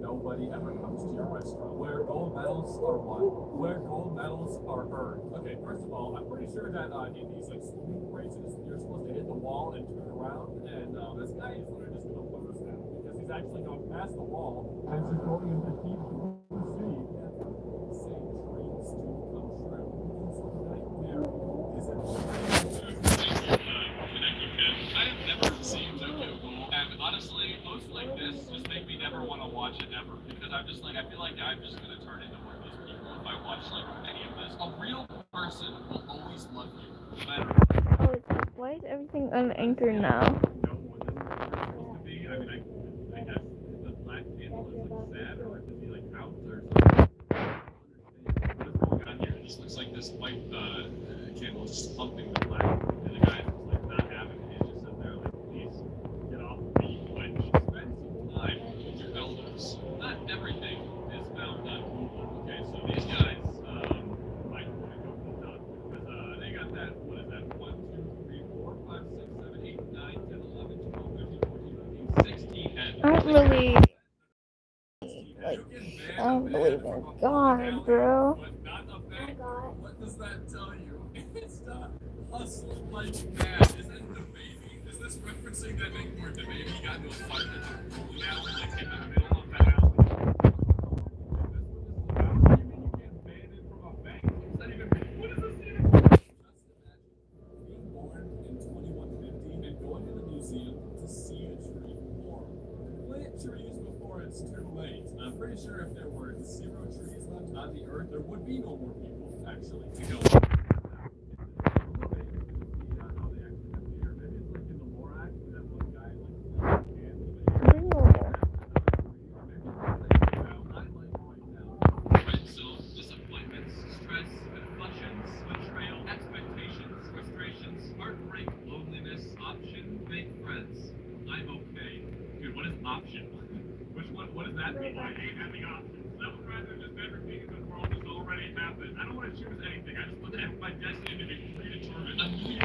nobody ever comes to your restaurant. Where gold medals are won, where gold medals are earned. Okay, first of all, I'm pretty sure that in these like swimming races, you're supposed to hit the wall and turn around, and this guy is literally just going to lose now because he's actually going past the wall and just going into deep blue sea. Say dreams do come true. It's a nightmare. Is it? I have never seen Tokyo Ghoul, and honestly, most like this just make me never want to watch it ever because I'm just like I feel like I'm just gonna turn into one of those people if I watch like any of this. A real person will always love you, no matter. Oh, why is everything on Anchor now? No more than it's supposed to be. I mean, I guess the black candle is like sad, or is he like out or something? What is going on here? It just looks like this white candle is just pumping the black, and the guy's just like not having it. He's just sitting there like, please get off of me. Like, spend some time with your elders. Not everything is found on Google. Okay, so these guys might want to go to the doctor because they got that. What is that? 1, 2, 3, 4, 5, 6, 7, 8, 9, 10, 11, 12, 13, 14, 15, 16 heads. I don't really I don't believe in God, bro. But not the fact. What does that tell you? It's not hustling like mad. Is that the baby? Is this referencing that thing where the baby got into a fight with a bowling alley, like in the middle of the alley? What do you mean you can't ban it from a bank? Is that even? What is this even? Just imagine being born in 2150 and going to the museum to see a tree form. Plant trees before it's too late. I'm pretty sure if there were 0 trees left on the earth, there would be no more people actually to go. option. What does that mean? I hate having options. I would rather just everything in the world has already happened. I don't want to choose anything. I just want to have my destiny to be predetermined. I'm really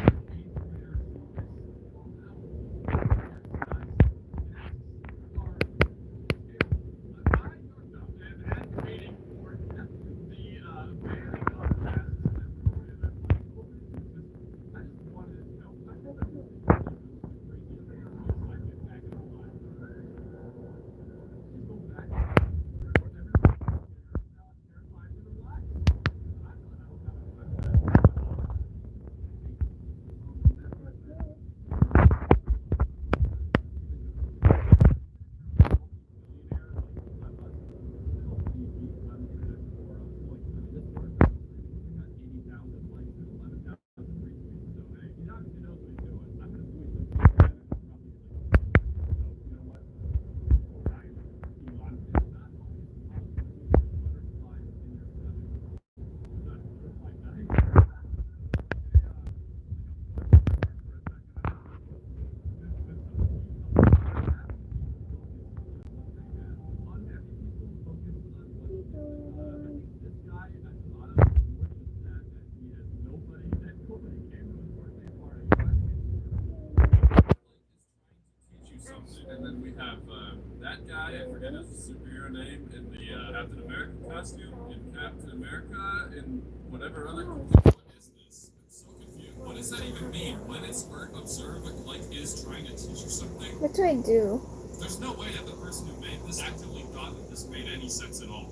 and then we have that guy, I forget his superhero name, in the Captain America costume, in Captain America, in whatever other. What is this? I'm so confused. What does that even mean? When it's observed, like, is trying to teach you something? What do I do? There's no way that the person who made this actively thought that this made any sense at all.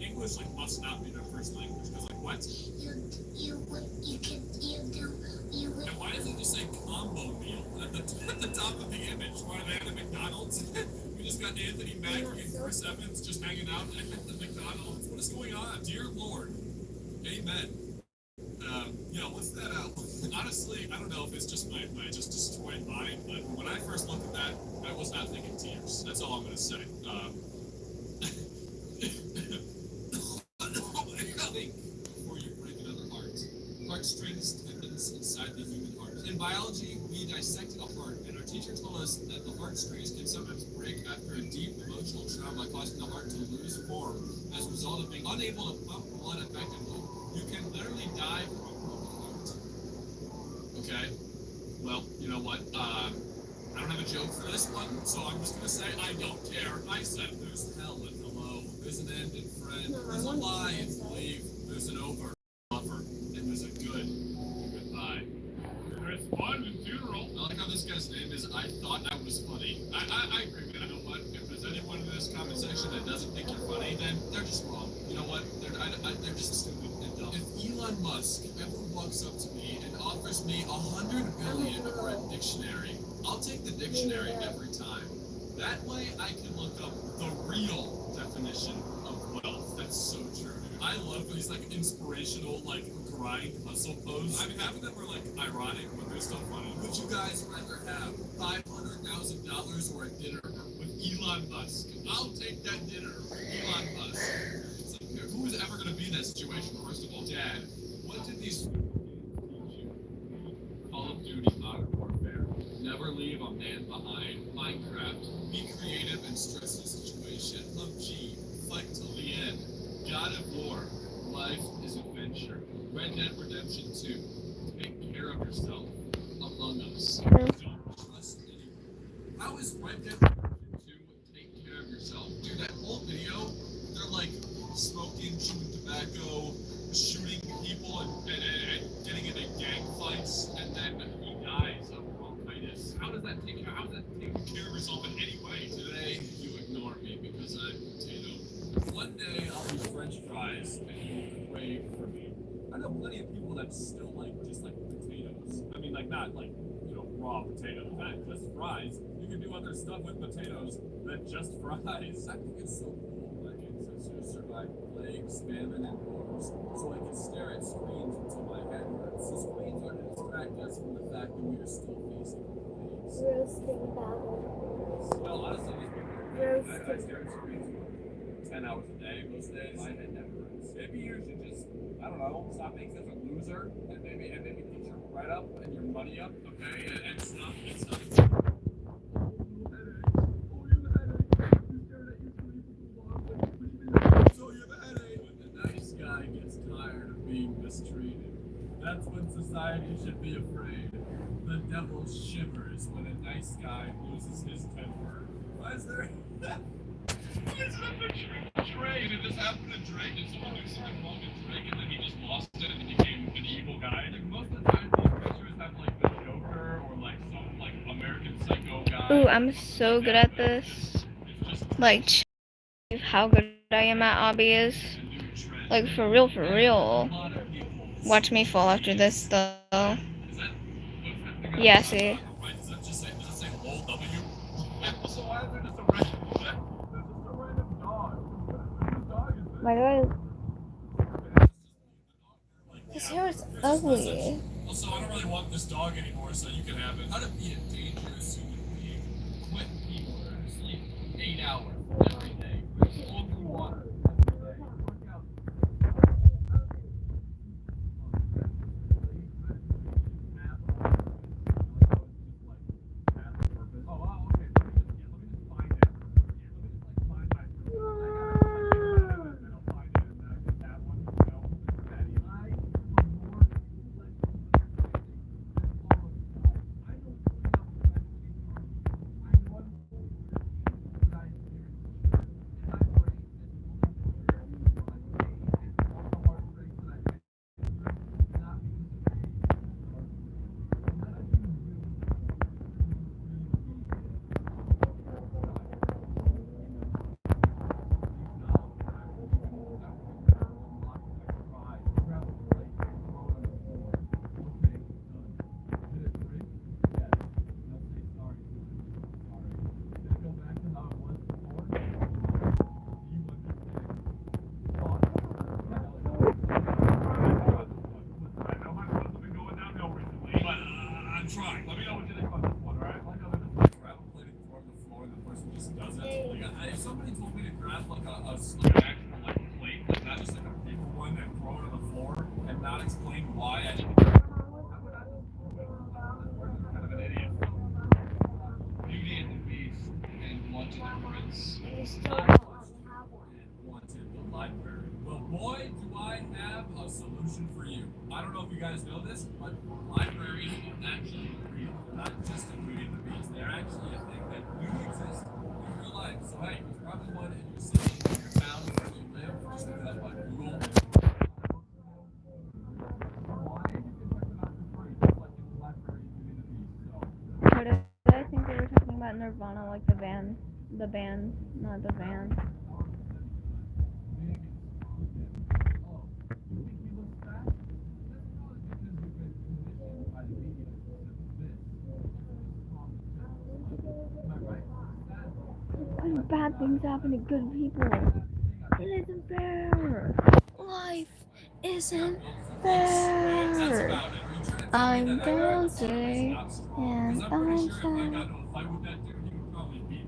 English, like, must not be their first language, because, like, what? And why does it just say combo meal at the top of the image? Why are they at a McDonald's? We just got Anthony Mackie and Chris Evans just hanging out at the McDonald's. What is going on? Dear Lord. Amen. What's that out? Honestly, I don't know if it's just my just destroyed mind, but when I first looked at that, I was not thinking tears. That's all I'm going to say. Think before you break another heart. Heartstrings, tendons inside the human heart. In biology, we dissected a heart, and our teacher told us that the heartstrings can sometimes break after a deep emotional trauma, causing the heart to lose form as a result of being unable to pump blood effectively. You can literally die from a broken heart. Okay? Well, you know what? I don't have a joke for this one, so I'm just gonna say I don't care. I said there's hell and hello, there's an end and friend, there's a lie and believe, there's an over, lover, and there's a good goodbye. There's fun in funeral. I like how this guy's name is I thought that was funny. I agree, man. You know what? If there's anyone in this comment section that doesn't think you're funny, then they're just wrong. You know what? They're just stupid and dumb. If Elon Musk ever walks up to me and offers me $100 billion or a dictionary, I'll take the dictionary every time. That way I can look up the real definition of wealth. That's so true. I love these like inspirational, like grind hustle posts. I mean, half of them are like ironic, but they're still funny. Would you guys rather have $500,000 or a dinner with Elon Musk? I'll take that dinner with Elon Musk. It's like, who is ever going to be in that situation? First of all, Dad, what did these teach you? Call of Duty Modern Warfare. Never leave a man behind. Minecraft. Be creative in stressful situation. PUBG. Fight till the end. God of War. Life is adventure. Red Dead Redemption 2. Take care of yourself. Among Us. Don't trust anyone. How is Red Dead Redemption 2 take care of yourself? Dude, that whole video, they're like smoking, chewing tobacco, shooting people, and getting into gang fights, and then he dies of bronchitis. How does that take care of yourself in any way? Today, you ignore me because I'm potato. One day, I'll be French fries, and you will crave for me. I know plenty of people that still just like potatoes. I mean, like, not like, raw potatoes. Not just fries. You can do other stuff with potatoes than just fries. I think it's so cool. My ancestors survived plagues, famine, and wars, so I can stare at screens until my head hurts. The screens are to distract us from the fact that we are still facing plagues. Roasting battle. Well, honestly, I stare at screens 10 hours a day, most days. My head never hurts. Maybe you should just, I don't know, stop being such a loser, and maybe get your bread up and your money up, okay, and stop. should be afraid. The devil shivers when a nice guy loses his temper. Why is there? Why is that picture of Drake? Did this happen to Drake? Did someone do something wrong to Drake and then he just lost it and became an evil guy? Like most of the time, these pictures have like the Joker or like some like American Psycho guy. Ooh, I'm so good at this. Like, how good I am at obbies. Like, for real, for real. Watch me fall after this, though. Yeah, see? Does it say lol W? So why is there just a random dog? Whose dog is this? Why do His hair is ugly. Also, I don't really want this dog anymore, so you can have it. How to be a dangerous human being. Quit people. Sleep 8 hours every day. Go through water every day. Work out. Oh, wow, okay. Let me just find it. Let me just find my I'll find it and then I get that one. I'm trying. Let me know what you think about this one, alright? Like how there's like gravel plating form the floor and the person just does it. Like, if somebody told me to grab like an actual like plate, like not just like a paper one and throw it on the floor and not explain why I need to kind of an idiot. Beauty and the Beast and Wanted the Prince. I wanted the library. Well, boy, do I have a solution for you. I don't know if you guys know this, but libraries are actually real. They're not just a Beauty and the Beast. They're actually a thing that do exist in real life. So hey, there's probably one in your city, in your town, where you live. Just look it up on Google. What did I think they were talking about Nirvana, like the band, not the van. When bad things happen to good people, it isn't fair. Life isn't fair. I'm dancing and I'm sad.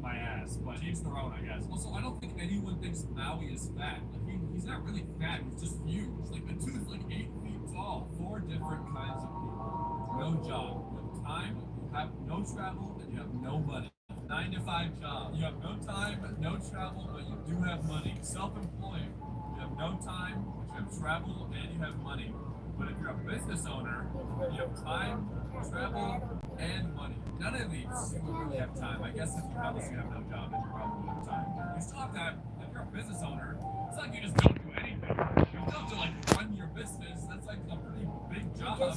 My ass, but each their own, I guess. Also, I don't think anyone thinks Maui is fat. Like, he's not really fat, he's just huge. Like, the dude's like 8 feet tall. 4 different kinds of people. No job. You have time, you have no travel, and you have no money. 9 to 5 job. You have no time, no travel, but you do have money. Self-employed. You have no time, but you have travel, and you have money. But if you're a business owner, you have time, travel, and money. None of these you would really have time. I guess if you have no job, then you probably would have time. You still have time. If you're a business owner, it's like you just don't do anything. You still have to like run your business. That's like a pretty big job. We have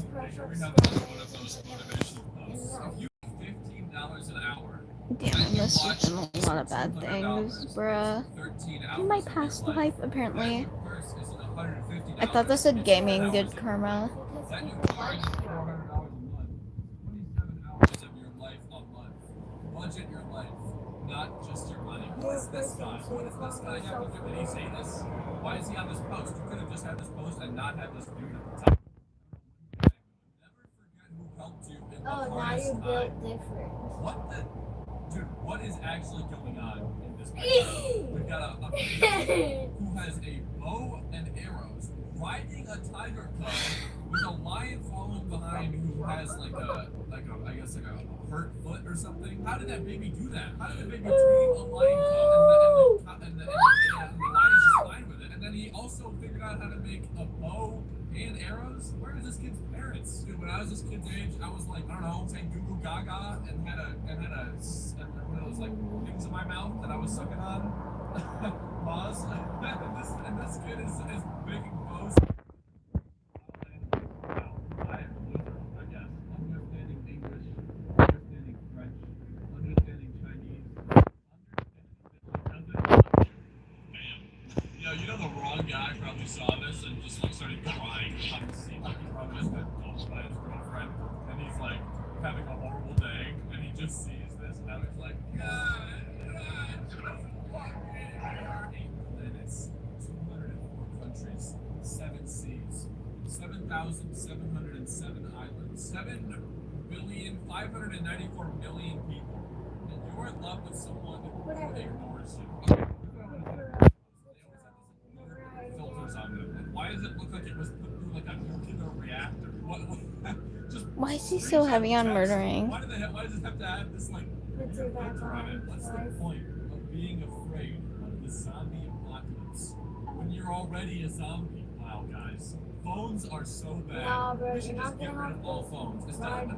another one of those motivational posts. If you make $15 an hour. Damn, this has been a lot of bad things, bruh. In my past life, apparently. I thought this said gaming, good karma. Budget your life, not just your money. What is this guy? What does this guy have to do? Did he say this? Why is he on this post? You could have just had this post and not had this dude at the top. Never forget who helped you in the hardest time. Now you built different. What the? Dude, what is actually going on in this picture? We've got a baby who has a bow and arrows riding a tiger cub with a lion following behind who has like a I guess like a hurt foot or something. How did that baby do that? How did the baby tame a lion cub and the lion is just fine with it? And then he also figured out how to make a bow and arrows? Where is this kid's parents? Dude, when I was this kid's age, I was like, I don't know, saying goo goo gaga and had one of those like things in my mouth that I was sucking on. Pause. and this kid is making bows. I am a loser, I guess. Understanding English, understanding French, understanding Chinese, understanding. You know the wrong guy probably saw this and just like started crying on the seat. Like he's probably just been dumped by his girlfriend and he's like having a horrible day and he just sees this and now he's like, God, 8 planets, 204 countries, 7 seas, 7,707 islands, 7,594,000,000 people, and you're in love with someone who ignores you. Filters on it. Why does it look like it was put through like a nuclear reactor? Just Why is he so heavy on murdering? Why does it have to have this like filter on it? What's the point of being afraid of the zombie apocalypse when you're already a zombie? Wow, guys. Phones are so bad. No, bro, we should just get rid of all phones. It's not bro.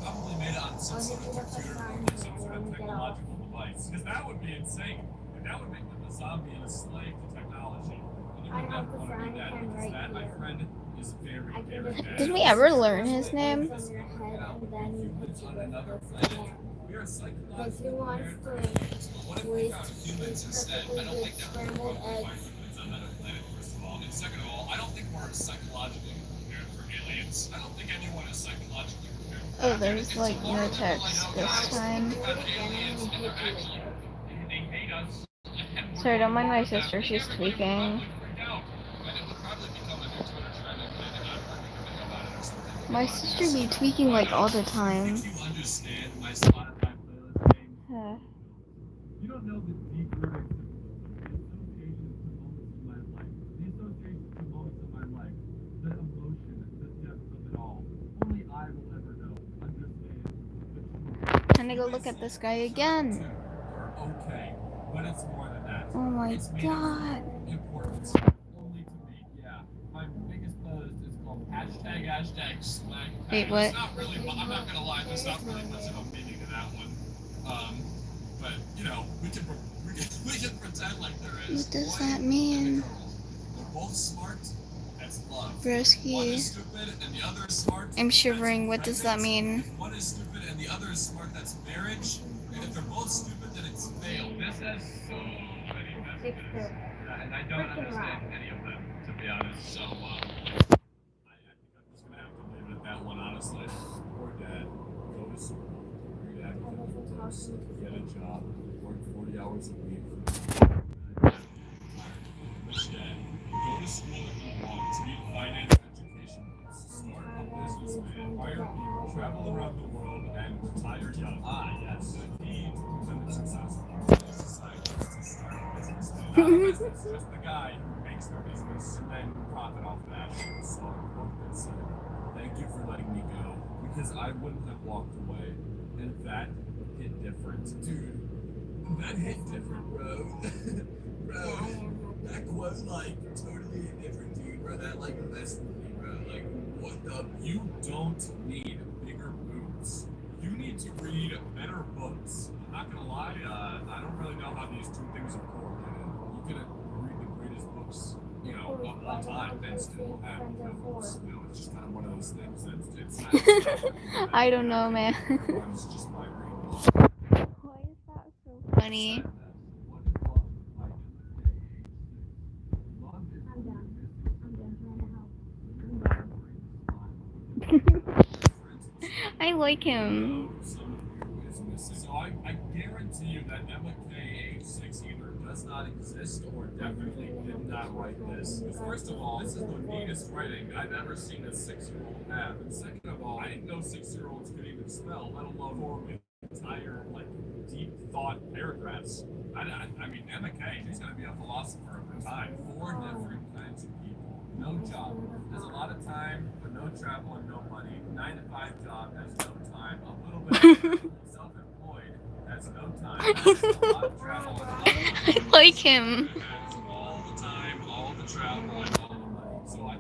probably made it on some sort of computer or some sort of technological device. Because that would be insane. And that would make them a zombie and a slave to technology. And you would never want to do that because that, my friend, is very, very bad. Did we ever learn his name? On another planet. We are psychologically prepared for humans. But what if we found humans instead? I don't think that would be wrong to find humans on another planet, first of all. And second of all, I don't think we're psychologically prepared for aliens. I don't think anyone is psychologically prepared for Oh, there's like no text this time. aliens, and they're actually, they hate us. Sorry, don't mind my sister, she's tweaking. My sister be tweaking like all the time. If you understand my Spotify playlist game, you don't know the deep roots of the associations to moments in my life. The associations to moments in my life. The emotion, the depth of it all. Only I will ever know. Understand the truth. Time to go look at this guy again. Okay, but it's more than that. Oh my It's made god. of importance. Only to me, yeah. My biggest post is called #swag. Wait, what? It's not really, I'm not gonna lie, there's not really much of a meaning to that one. But you know, we can pretend like there is. What does Boy that and mean? girl. They're both smart. That's love. Broski. One is stupid and the other is smart. I'm shivering. What does that mean? If one is stupid and the other is smart, that's marriage. And if they're both stupid, then it's failed. This has so many messages, and I don't understand any of them, to be honest. So, I think I'm just gonna have to leave it at that one, honestly. Poor dad. Go to school, read academic books, get a job, work 40 hours a week. Rich dad. Go to school if you want, read finance, education books, start a business, hire people, travel around the world, and retire young. Ah, yes. The key to becoming successful in society is to start a business. Not a business, just the guy who makes the business and then profit off that. So I quote that said, "Thank you for letting me go, because I wouldn't have walked away." And that hit different. Dude, that hit different, bro. Bro, that was like totally different, dude, bro. That like messed with me, bro. Like, what the? You don't need bigger boobs. You need to read better books. I'm not gonna lie, I don't really know how these two things are correlated. You can read the greatest books, you know, of all time, and still have no books. You know, it's just kind of one of those things that it's I don't know, man. It's just my reading. Why is that so funny? I like him. So I guarantee you that Emma K. age 6 either does not exist or definitely did not write this. Because first of all, this is the neatest writing I've ever seen a 6-year-old have. And second of all, I didn't know 6-year-olds could even spell, let alone form entire, like, deep thought paragraphs. I mean, Emma K., she's going to be a philosopher of her time. 4 different kinds of people. No job. There's a lot of time, but no travel and no money. 9-to-5 job has no time. A little bit of self-employed has no time. A lot of travel and a lot of money. I like him. All the time, all the travel, and all the money. So I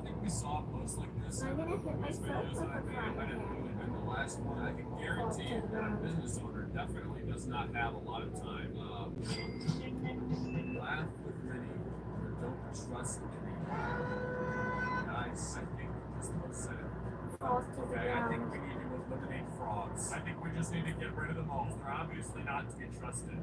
these videos that I made, if I didn't really been the last one, I can guarantee you that a business owner definitely does not have a lot of time. Laugh with many, or don't trust any. Guys, I think this one said it. Okay, I think we need to eliminate frogs. I think we just need to get rid of them all. They're obviously not to be trusted.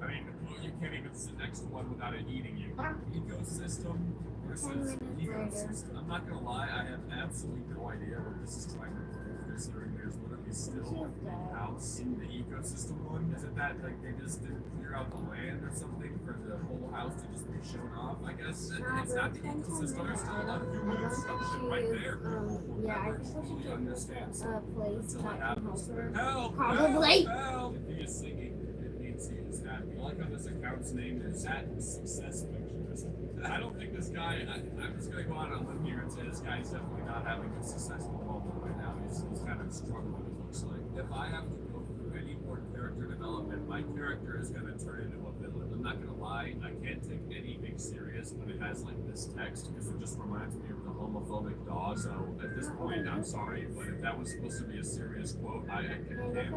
I mean, you can't even sit next to one without it eating you. Ecosystem versus ecosystem. I'm not gonna lie, I have absolutely no idea what this is trying to prove, considering there's literally still a house in the ecosystem one. Is it that like they just didn't clear out the land or something for the whole house to just be shown off? I guess it's not the ecosystem. There's still a human instruction right there. Yeah, I Never think we truly should understands place until it happens. Probably. Help! Help! If he is singing, it means he is happy. I like how this account's name is at Success Pictures. I don't think this guy, I'm just gonna go out on a limb here and say this guy's definitely not having a successful moment right now. He's kind of struggling, it looks like. If I have to go through any more character development, my character is gonna turn into a villain. I'm not gonna lie, I can't take anything serious when it has like this text because it just reminds me of the homophobic dog. So at this point, I'm sorry, but if that was supposed to be a serious quote, I can't do it.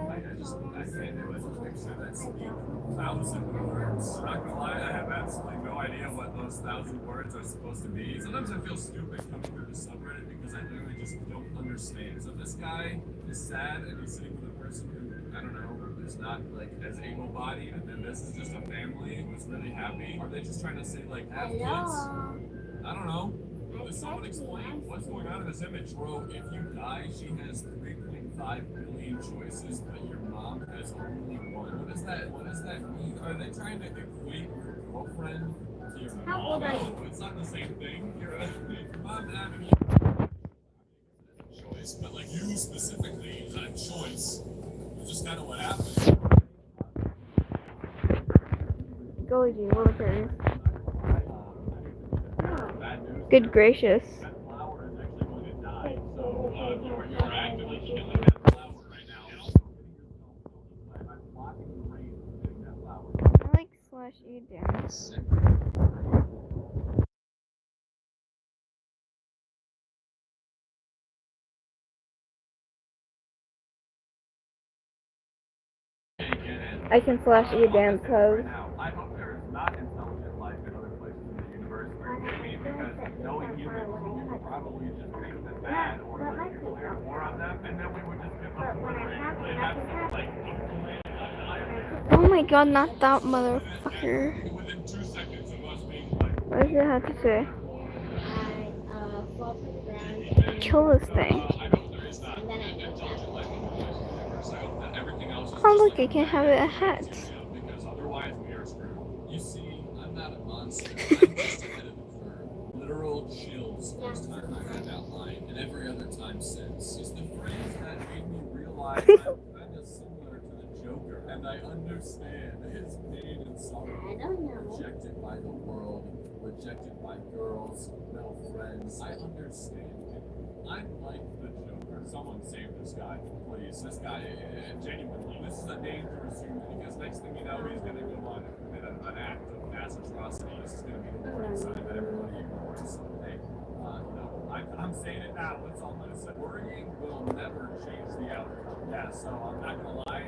Picture that's 1,000 words. I'm not gonna lie, I have absolutely no idea what those 1,000 words are supposed to be. Sometimes I feel stupid coming through the subreddit because I literally just don't understand. So this guy is sad and he's sitting with a person who, I don't know, is not like as able-bodied, and then this is just a family who's really happy. Are they just trying to say like have kids? I don't know. Does someone explain what's going on in this image? Bro, if you die, she has 3.5 billion choices, but your mom has only one. What does that mean? Are they trying to equate your girlfriend to your mom? How old are you? No, it's not the same thing. Your mom having choice, but like you specifically, you had a choice. It's just kind of what happened. Golly gee, what a curve. Good gracious. That flower is actually going to die. So you're actively killing that flower right now. And also I'm blocking the rain from hitting that flower. I like /e dance. I can /e dance pose. I hope there is not intelligent life in other places in the universe. Are you kidding me? Because knowing humans, we would probably just make them bad or like declare war on them, and then we would just give them Oh my god, not that motherfucker. within 2 seconds of us being like. What does it have to say? Fall to the ground. Kill this thing. I hope there is not intelligent life in other places in the universe. I hope that everything else is Oh just look, like I can have a hat. because otherwise we are screwed. You see, I'm not a monster. I'm just ahead of the curve. Literal chills first time I read that line, and every other time since. It's the phrase that made me realize I'm kind of similar to the Joker, and I understand his pain and sorrow. I don't know. Rejected by the world, rejected by girls, no friends. I understand him. I'm like the Joker. Someone save this guy, please. This guy, genuinely, this is a dangerous human because next thing you know, he's going to go on and commit an act of mass atrocity. This is going to be the warning sign that everybody ignores. Hey, I'm saying it now. That's all I'm going to say. Worrying will never change the outcome. Yeah, so I'm not going to lie.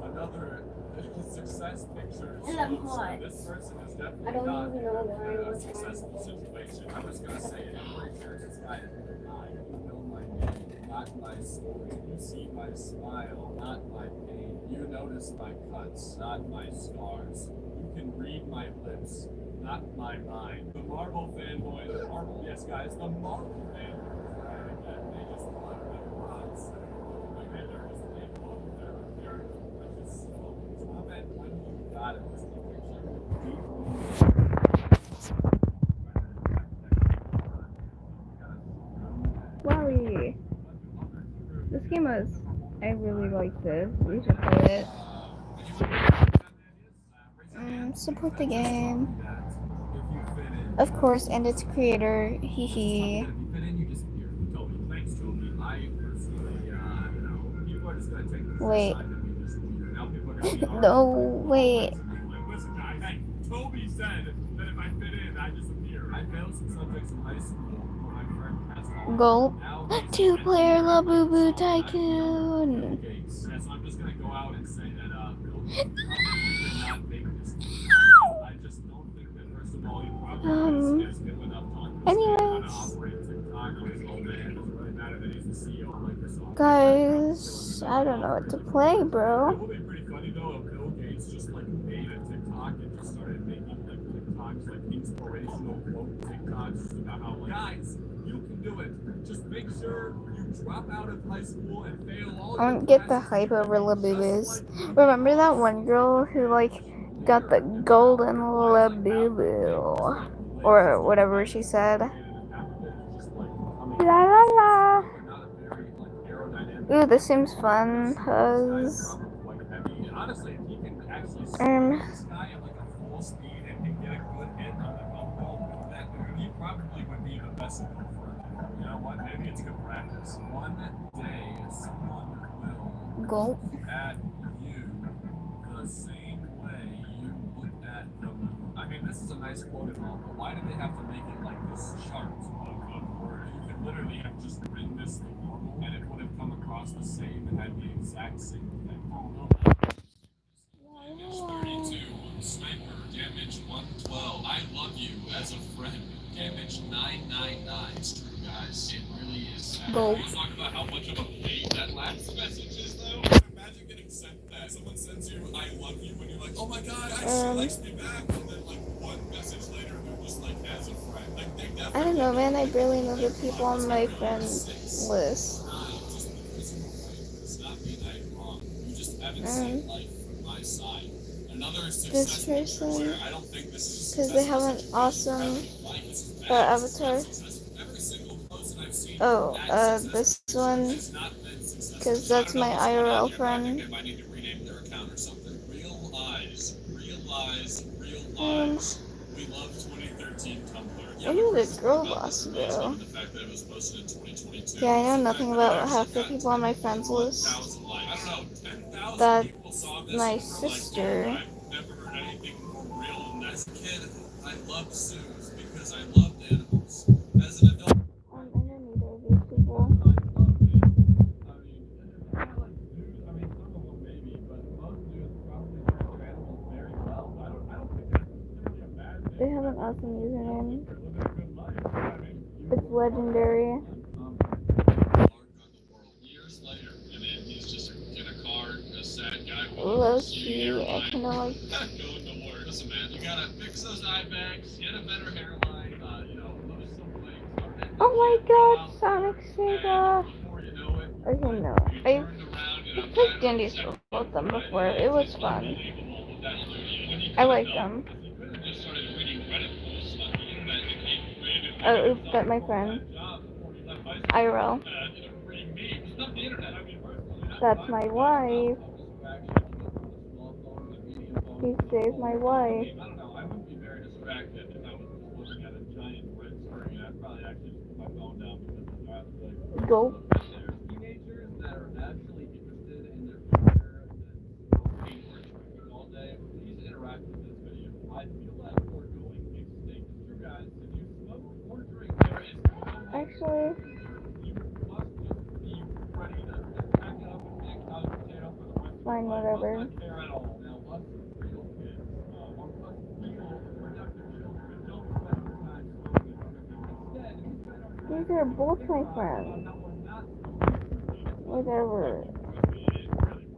Another success picture. This person is definitely I don't not even know why in I a was successful situation. I'm just going to say it. I'm pretty sure this guy is alive. You know my name, not my story. You see my smile, not my pain. You notice my cuts, not my scars. You can read my lips, not my mind. The Marvel fanboy, the Marvel, yes guys, the Marvel fanboy. They just love their rods. Like they're just they love their just comment when you got it. This Wowie. This game was. I really like this. We should play it. Support the game. Of course, and its creator. Hee hee. Wait. No, wait. Toby said that if I fit in, I disappear. I failed some subjects in high school. my friend passed on. Gulp. Now he's 2-player very Labubu much so. Tycoon. Bill Gates. Yeah, so I'm just gonna go out and say that Bill Gates probably did not make this. I just don't think that first of all he probably is hip enough to understand how to operate TikTok when his old man doesn't really matter that he's the CEO of Microsoft. Guys, I don't know what to play, It bro. would be pretty funny though if Bill Gates just like made a TikTok and just started making like TikToks, like inspirational quote TikToks just about how like, guys, you can do it. Just make sure you drop out of high school and fail all I your don't get the classes hype over Labubus. like Remember that one girl who like got the golden Labubu or whatever she said? La la la. Ooh, this seems fun. honestly, if he can actually speed this guy at like a full speed and get a good hit on the bump, that he probably would be the best for him. You know what? Maybe it's good practice. One day, someone will Gulp. look at you the same way you look at the moon. I mean, this is a nice quote and all, but why did they have to make it like this chart of where you could literally have just written this thing normal and it would have come across the same and had the exact same thing? Damage 32, sniper, damage 112. I love you as a friend. Damage 999. It's true, guys. It really is sad. Go. Let's talk about how much of a pain that last message is, though. Imagine getting sent that. Someone sends you, I love you, and you're like, oh my god, she likes me back. And then, like, one message later, they're just like, as a friend. Like, they definitely. I don't know, man. I barely know the people on my friends list. It's not me that I'm wrong. You just haven't seen life from my side. Another This person, I don't think this is because they have an awesome avatar. Oh, this one, because that's my IRL friend. I need to rename their account or something. Real eyes. We love 2013 Tumblr. I knew the girl boss girl. The fact that it was posted in 2022. Yeah, I know nothing about half the people on my friends list. I don't know, 10,000 That's my sister. I've never heard anything more real than that. As a kid, I loved zoos because I loved animals. As an adult, I don't need these people. They have an awesome username. It's legendary. years later, and then he's just in a car, a sad guy with Low-key, I kinda like. going to work. Listen, man, you gotta fix those eye bags, get a better hairline, lose some weight. Oh my god, Sonic Sega! Before you know it, Okay, no. I've played Dandy's with them before. It was fun. I liked them. Oh, oops, that's my friend. IRL. That's my wife. He saved my wife. I don't know, I wouldn't be very distracted if I was just looking at a giant red screen. I'd probably actually just put my phone down because it's like... Go. There's teenagers that are actually interested in their future and smoking or drinking all day. Please interact with this video. I feel like we're going extinct. It's true, guys. If you smoke or drink, there is no way Actually, you must just be ready to pack it up and be a couch potato for the winter. fine, whatever. I don't care at all. Now, us real kids, or us real productive children, don't spend your time smoking and drinking. Instead, we spend our time These are both my friends. Whatever.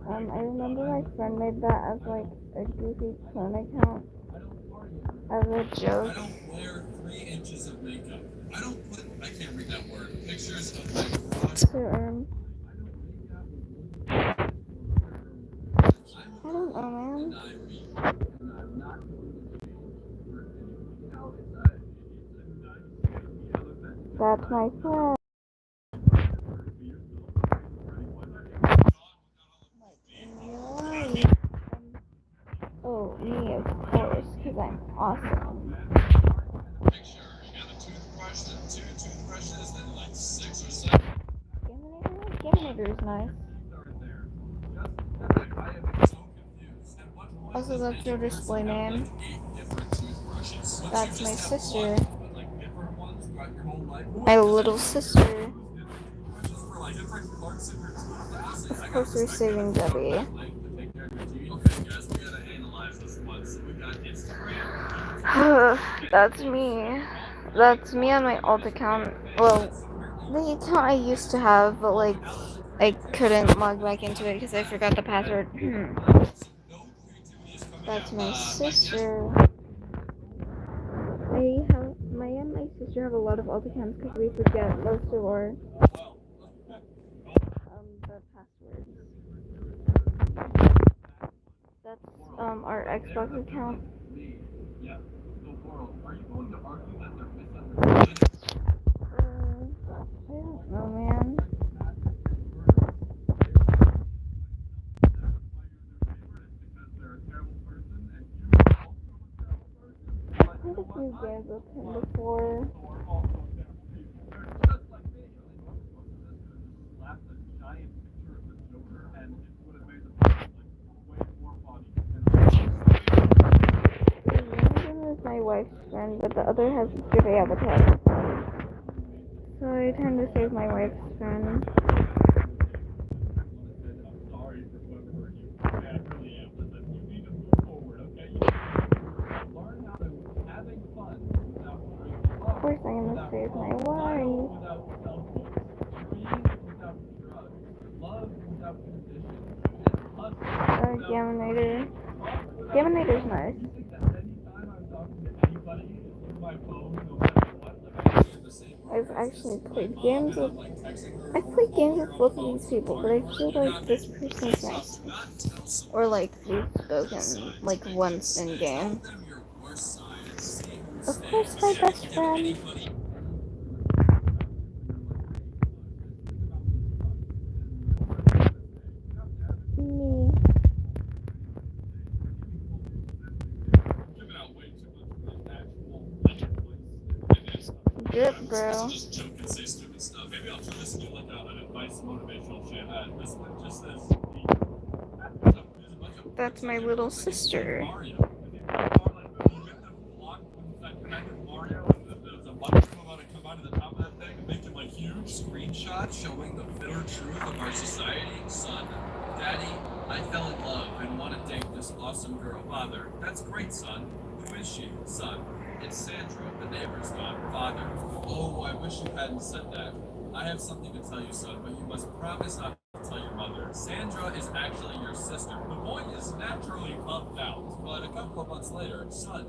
I remember my friend made that as like a goofy clone account as a joke. I don't wear 3 inches of makeup. I can't read that word. Pictures of my garage. I don't know, man. That's my friend. Oh, me, of course, because I'm awesome. Picture. You got a toothbrush, then 2 toothbrushes, then like 6 or 7. Gaminator's nice. Also, that's your display name. That's my sister. Like different ones throughout your whole life. my little sister. Just for like different parts of your teeth. Of course, we're saving Debbie. Okay, guys, we gotta analyze this one. So we got Instagram. That's me. That's me on my alt account. Well, the account I used to have, but like I couldn't log back into it because I forgot the password. That's my sister. My and my sister have a lot of alt accounts because we forget most of our the passwords. That's our Xbox account. Yeah. The world. Are you going to argue that they're misunderstood? I don't know, man. I played a few games with him before. One is my wife's friend, but the other has good avatar. So I tend to save my wife's friend. Of course I'm gonna save my wife. Gaminator. Gaminator's nice. I've actually played games with both of these people, but I feel like this person's nice. Or like we've spoken like once in game. Of course my best friend. Me. Good, bro. Just joke and say stupid stuff. Maybe I'll turn this into like an advice motivational shit. This one just says. That's my little sister. Screenshot showing the bitter truth of our society. Son, Daddy, I fell in love and want to date this awesome girl. Father, that's great, son. Who is she? Son, it's Sandra, the neighbor's daughter. Father, oh, I wish you hadn't said that. I have something to tell you, son, but you must promise not to tell your mother. Sandra is actually your sister. The boy is naturally pumped out, but a couple of months later, son,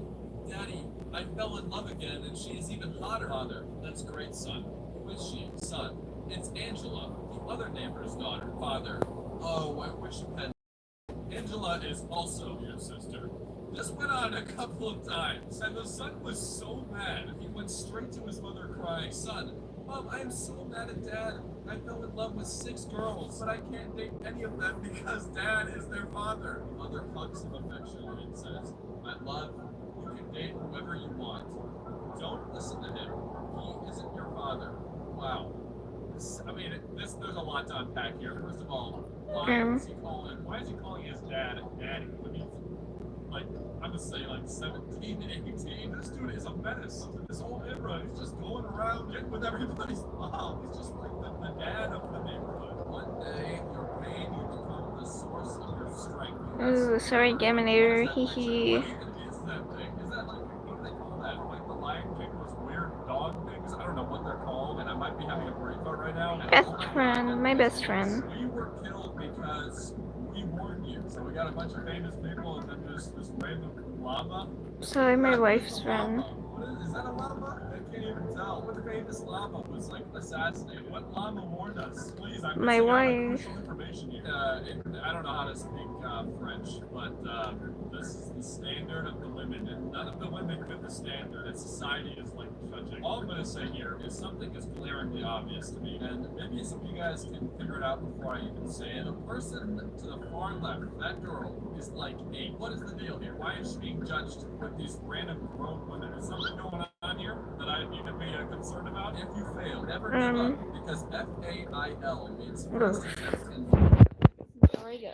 Daddy, I fell in love again, and she is even hotter. Father, that's great, son. Who is she? Son, it's Angela, the other neighbor's daughter. Father, oh, I wish you had. Angela is also your sister. This went on a couple of times, and the son was so mad, he went straight to his mother crying, Son, Mom, I am so mad at Dad. I fell in love with 6 girls, but I can't date any of them because Dad is their father. The mother hugs him affectionately and says, My love, you can date whoever you want. Don't listen to him. He isn't your father. Wow. There's a lot to unpack here. First of all, why is he calling his dad Daddy? I mean, like, I'm gonna say like 17, 18. This dude is a menace. This whole era, he's just going around getting with everybody's mom. He's just like the dad of the neighborhood. One day, your pain will become the source of your strength. Ooh, sorry, Gaminator. Hee hee. What is that thing? Is that like, what do they call that? Like the Lion King, those weird dog things? I don't know what they're called, and I might be having a breakout right now. Best friend, my best friend. We were killed because we warned you. So we got a bunch of famous people, and then there's this random llama. Sorry, my wife's friend. Is that a llama? I can't even tell. What famous llama was like assassinated? What llama warned us? Please, I'm my wife. Crucial information here. I don't know how to speak French, but this is the standard of the women, and none of the women fit the standard, and society is like judging. All I'm gonna say here is something is glaringly obvious to me, and maybe some of you guys can figure it out before I even say it. The person to the far left, that girl, is like 8. What is the deal here? Why is she being judged with these random grown women? Is something going on here that I need to be concerned about? If you fail, never give up, because FAIL means first attempt in There we go.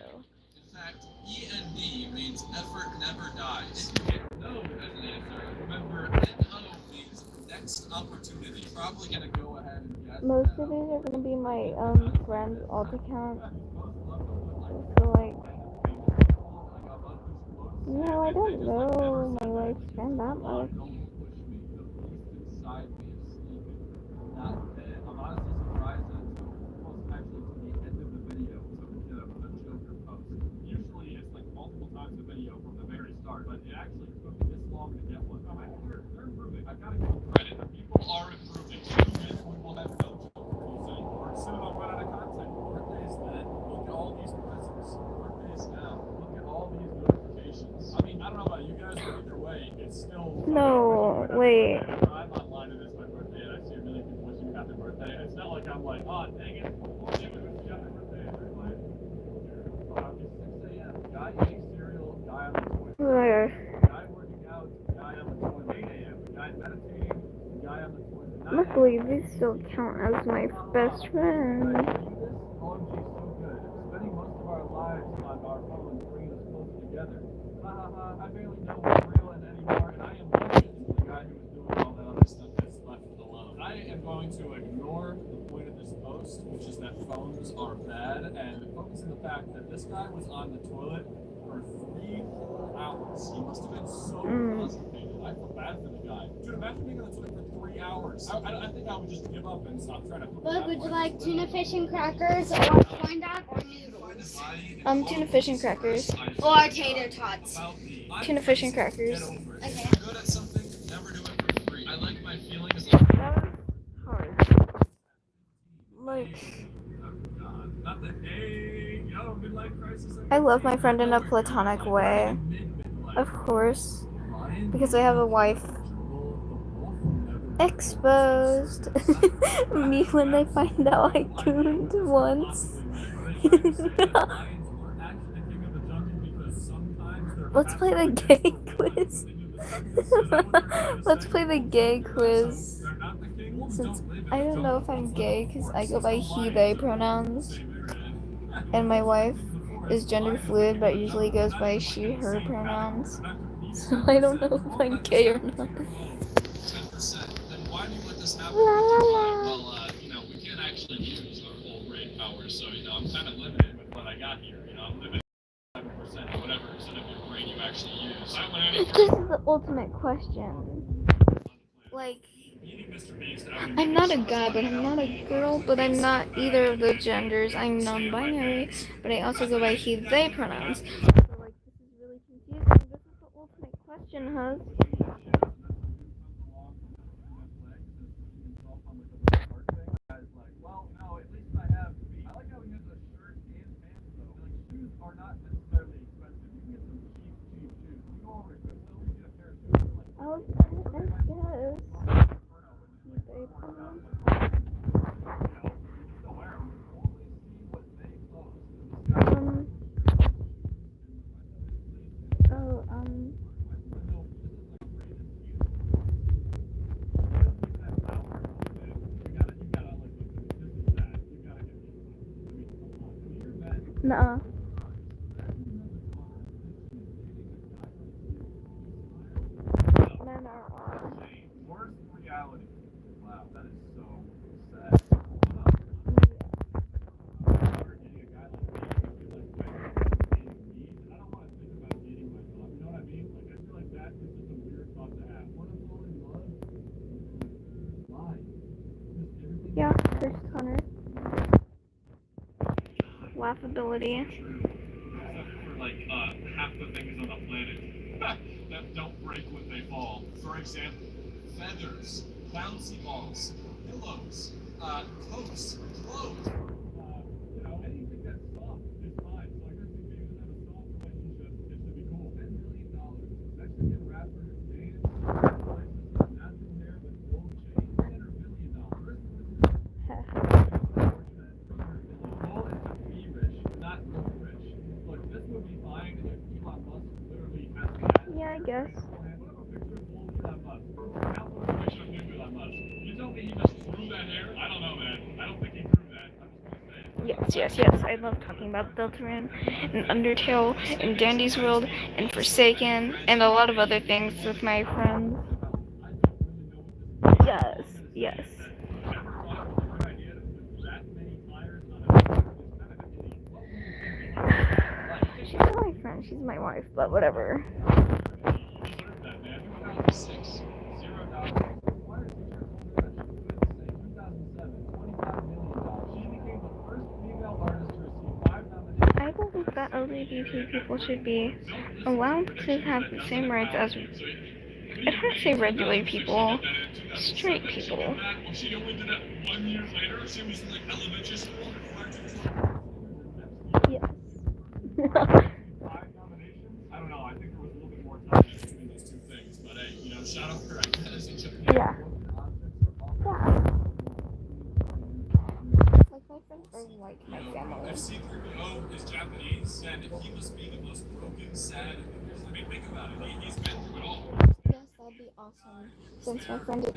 In fact, END means effort never dies. If you get no as an answer, remember NO means next missed opportunity. Probably gonna go ahead and guess. Most of these are gonna be my friends' alt account. So like, no, I don't know my wife's friend that much. I'm honestly surprised that it took almost actually to the end of the video to get a Joker post. Usually it's like multiple times the video from the very start, but it actually took this long to get one. They're improving. I've got to give them credit. The people are improving. Soon we will have no Joker anymore. We're soon I'll run out of content. Birthdays then. Look at all these presents. Birthdays now. Look at all these notifications. I mean, I don't know about you guys, but either way, it's still. No, wait. I'm online and it's my birthday and I see a million people wishing me happy birthday. It's not like I'm like, oh, dang it. Oh, they would wish you happy birthday. They're like, it's 6 a.m. Guy eating cereal, guy on the toilet. Where? Guy working out, guy on the toilet. 8 a.m. Guy meditating, guy on the toilet. Luckily, these still count as my best friend. OMG is so good. Spending most of our lives on our phones bringing us closer together. Ha ha ha, I barely know what's real anymore, and I am legend. The guy who was doing all that other stuff is left alone. I am going to ignore the point of this post, which is that phones are bad, and focus on the fact that this guy was on the toilet for 3 whole hours. He must have been so constipated. I feel bad for the guy. Dude, imagine being on the toilet for 3 hours. I think I would just give up and stop trying to. Bud, would you like tuna fish and crackers, or corn dog, or noodles? Tuna fish and crackers. Or tater tots? Tuna fish and crackers. Okay. Good at something, never do it for free. I like my feelings like. That was hard. Like, Not the hey, yo, midlife crisis. I love my friend in a platonic way. Of course. Because I have a wife. Exposed. Me when they find out I tuned once. Let's play the gay quiz. Let's play the gay quiz. Since I don't know if I'm gay because I go by he, they pronouns. And my wife is gender fluid but usually goes by she, her pronouns. So I don't know if I'm gay or not. 10%. Then why do you let this happen? La, la, la. Well, we can't actually use our full brain power, so, I'm kind of limited with what I got here. I'm limited to 7% or whatever percent of your brain you actually use. I don't want any This is the ultimate question. Like, I'm not a guy, but I'm not a girl, but I'm not either of the genders. I'm non-binary, but I also go by he, they pronouns. So, like, this is really confusing. This is the ultimate question, huh? Well, no, at least I have feet. I like how he has a shirt and pants, though. Like, shoes are not necessarily expensive. You can get some cheap shoes. You go over to Goodwill, you get a pair of shoes for like I guess. They pronouns. Nuh-uh. Men are on. Worst reality. Wow, that is so sad. Yeah, there's Connor. Laughability. Except for like half the things on the planet that don't break when they fall. For example, feathers, bouncy balls, pillows, coats, clothes. Anything that's soft is fine. So I guess if you even have a soft relationship, it should be cool. $10 million. Mexican rapper dance, natural hair with gold chain, $100 million. Not look rich. Look, this would be fine if Elon Musk literally has that. Yeah, I guess. You tell me he just grew that hair? I don't know, man. I don't think he grew that. I'm just gonna say it. Yes. I love talking about Deltarune and Undertale and Dandy's World and Forsaken and a lot of other things with my friends. Yes. Yes. Never thought it was a good idea to put that many tires on a bike. It's kind of an idiot. What were you thinking? Like, She's not my friend, she's my wife, but whatever. deserve that, man. 2006, $0. Why are teachers older than she could say 2007, $25 million. She became the first female artist to receive 5 nominations. I believe that LGBT people should be allowed to have the same rights as, if I say regular people, straight people. She only did that 1 year later. She was in like elementary school. Yes. 5 nominations? I don't know. I think there was a little bit more time between those two things. But hey, you know, shout out to her. I guess in Japan. Yeah. Like my friends are like my family. If C-3PO is Japanese and if he must be the most broken, sad, I mean, think about it. He's been through it all. Yes, that'd be awesome. Since my friend is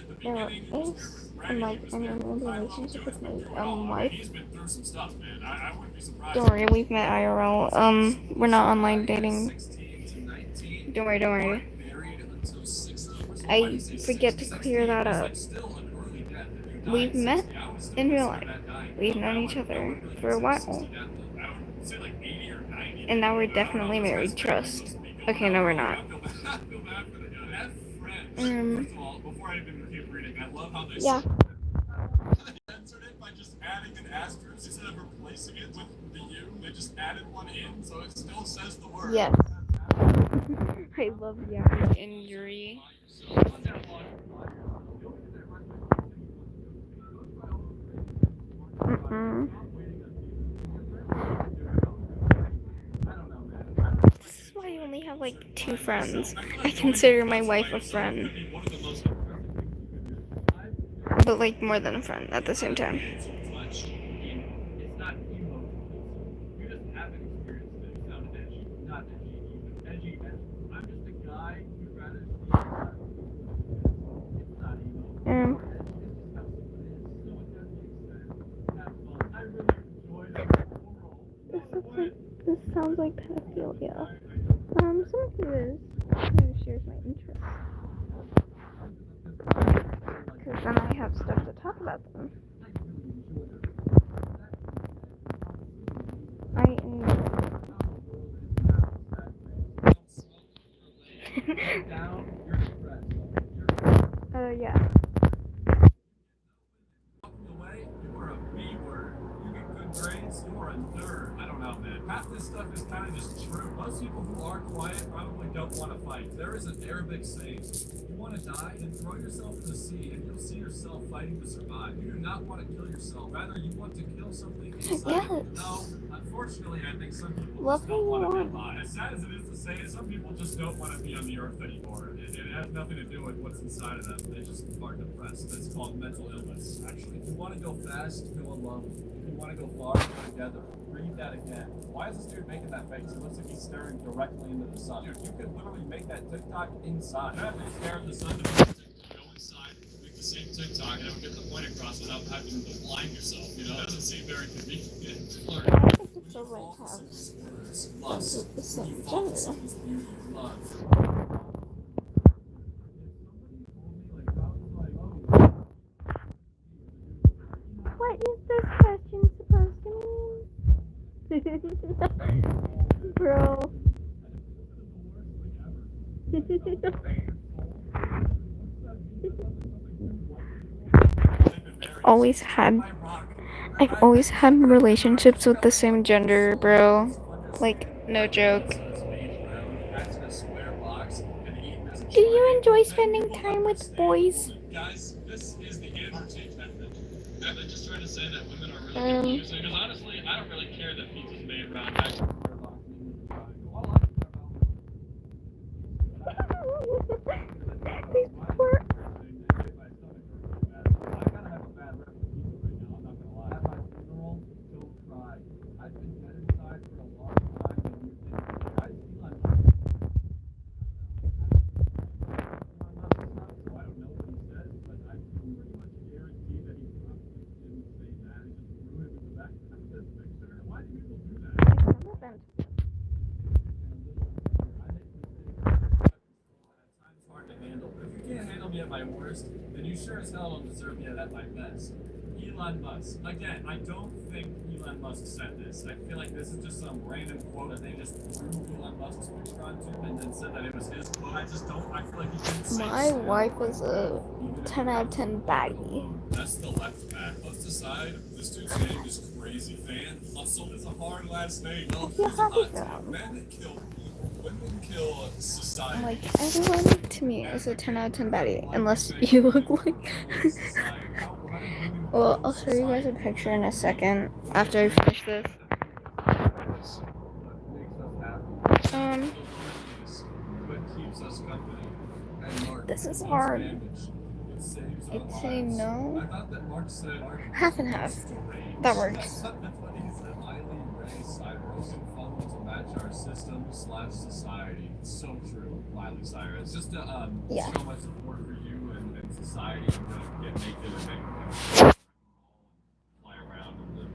and like I'm in a relationship with my wife. He's been through some stuff, man. I wouldn't be surprised. Don't worry, we've met IRL. We're not online dating. 16 to 19. Don't worry, don't worry. Married until 60. I forget to clear that up. Still an early death. We've met in real life. We've known each other for a while. I would say like 80 or 90. And now we're definitely married. Trust. Okay, no, we're not. Before I even keep reading, I love how they Yeah. censored it by just adding an asterisk instead of replacing it with the U. They just added one in, so it still says the word. Yes. I love Yari and Yuri. This is why I only have like 2 friends. I consider my wife a friend. But like more than a friend at the same time. It's not emotional. You just haven't experienced it. It sounded edgy. Not edgy, even. Edgy. I'm just a guy who'd rather see it's not emo. It's just how simple it is. So it doesn't make sense. Have fun. I really enjoyed it overall. This sounds like pedophilia. Someone who shares my interests. Because then I have stuff to talk about them. I yeah. You are a B word. You get good grades, you are a nerd. I don't know, man. Half this stuff is kind of just true. Most people who are quiet probably don't want to fight. There is an Arabic saying, you want to die, then throw yourself in the sea, and you'll see yourself fighting to survive. You do not want to kill yourself. Rather, you want to kill something inside. Yes. No, unfortunately, I think some people Love just don't who want you to are. be alive. As sad as it is to say it, some people just don't want to be on the earth anymore. It has nothing to do with what's inside of them. They just are depressed. It's called mental illness, actually. If you want to go fast, go alone. If you want to go far, go together. Read that again. Why is this dude making that face? It looks like he's staring directly into the sun. Dude, you could literally make that TikTok inside. You don't have to stare at the sun to make a TikTok. Go inside, make the same TikTok, and it would get the point across without having to blind yourself. You know, it doesn't seem very convenient. Flirt. I think it's so right to have Lust. the same You fall for gender. someone's beauty, love. What is this question supposed to mean? Bro. I've always had relationships with the same gender, bro. Like, no joke. Do you enjoy spending time with boys? Guys, this is the interchange method. I'm just trying to say that women are really confusing. Because honestly, I don't really care that pizza's made around Mexico. These poor. at my worst, then you sure as hell don't deserve me at my best. Elon Musk. Again, I don't think Elon Musk said this. I feel like this is just some random quote that they just threw Elon Musk's picture onto and then said that it was his quote. I just don't. I feel like he didn't say My so. wife is a 10 out of 10 baddie. That's the left back. Let's decide. This dude's name is Crazy Fan. Hustle is a hard last name. Well, here's a hot tip. Men kill people. Women kill society. Like, everyone to me is a 10 out of 10 baddie, unless you look like. Well, I'll show you guys a picture in a second after I finish this. This is hard. I'd say no. Half and half. That works. Our system / society. It's so true, Miley Cyrus. Just to Yeah. show my support for you and society. I'm gonna get naked and fly around and live.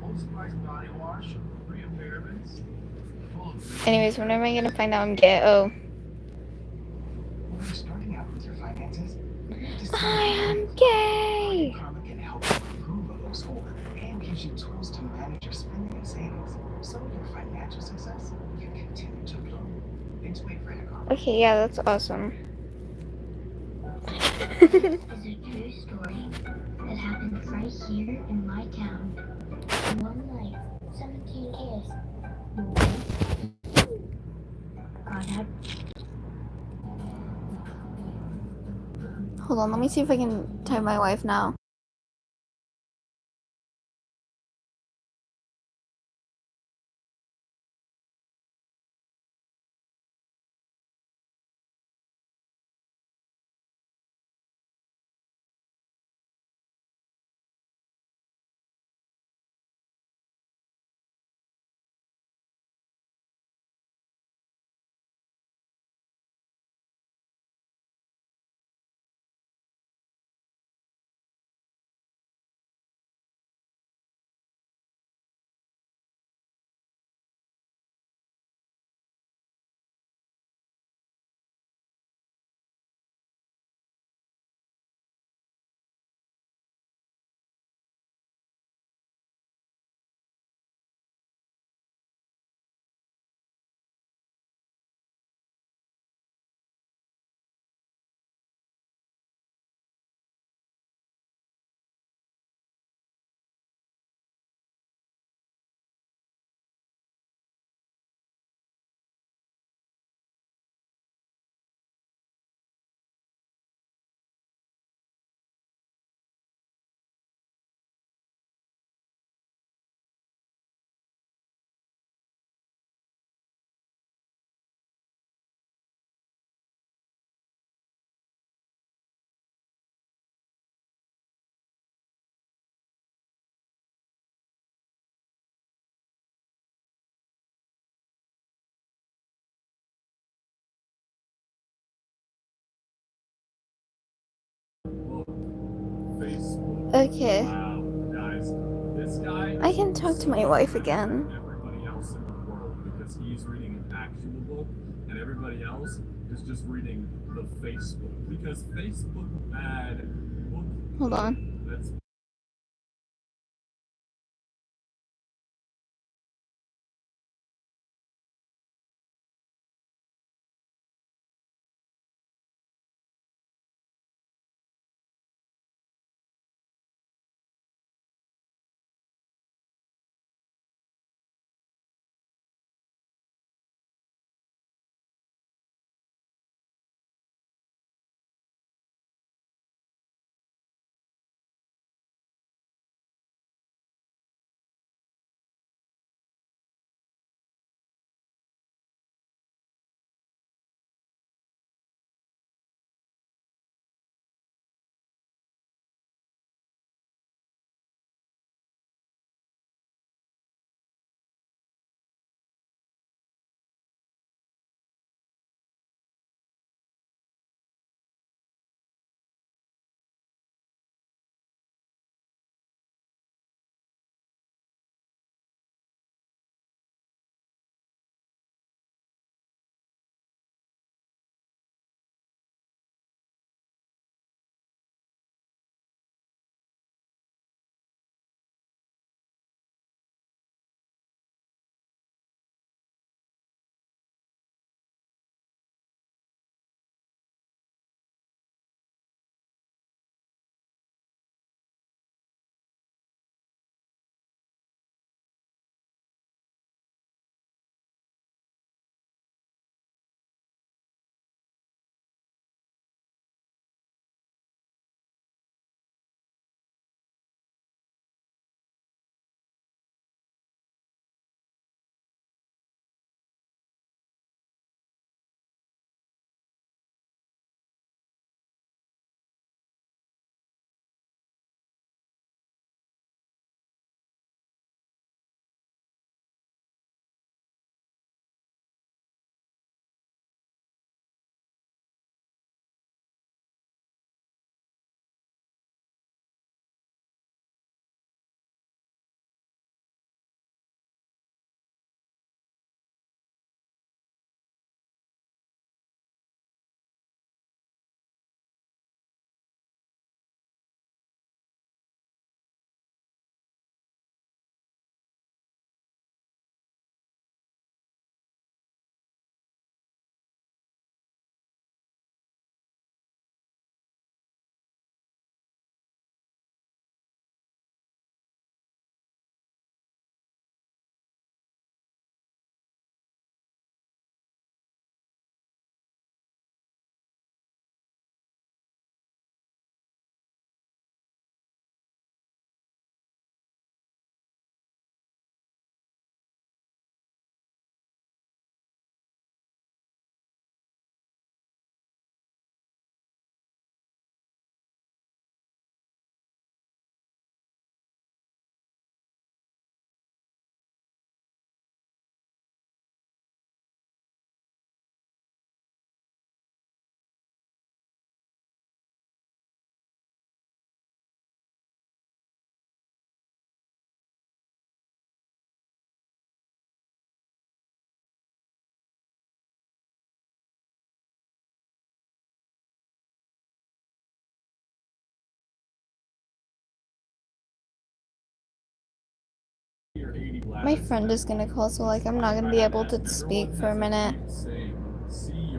Old Spice body wash, free of parabens. Anyways, when am I gonna find out I'm gay? Oh. When you're starting out with your finances, I am gay! Karma can help you improve a low score and gives you tools to manage your spending and savings. So your financial success can continue to grow. Thanks, wait for Karma. Okay, yeah, that's awesome. This is a true story that happened right here in my town. One night, 17 kids. God had. Hold on, let me see if I can type my wife now. Okay. Wow, guys, this guy I can talk to my wife again. everybody else in the world because he's reading an actual book and everybody else is just reading the Facebook because Facebook bad book. Hold on. That's My friend is gonna call, so like I'm not gonna be able to speak for a minute. Say, see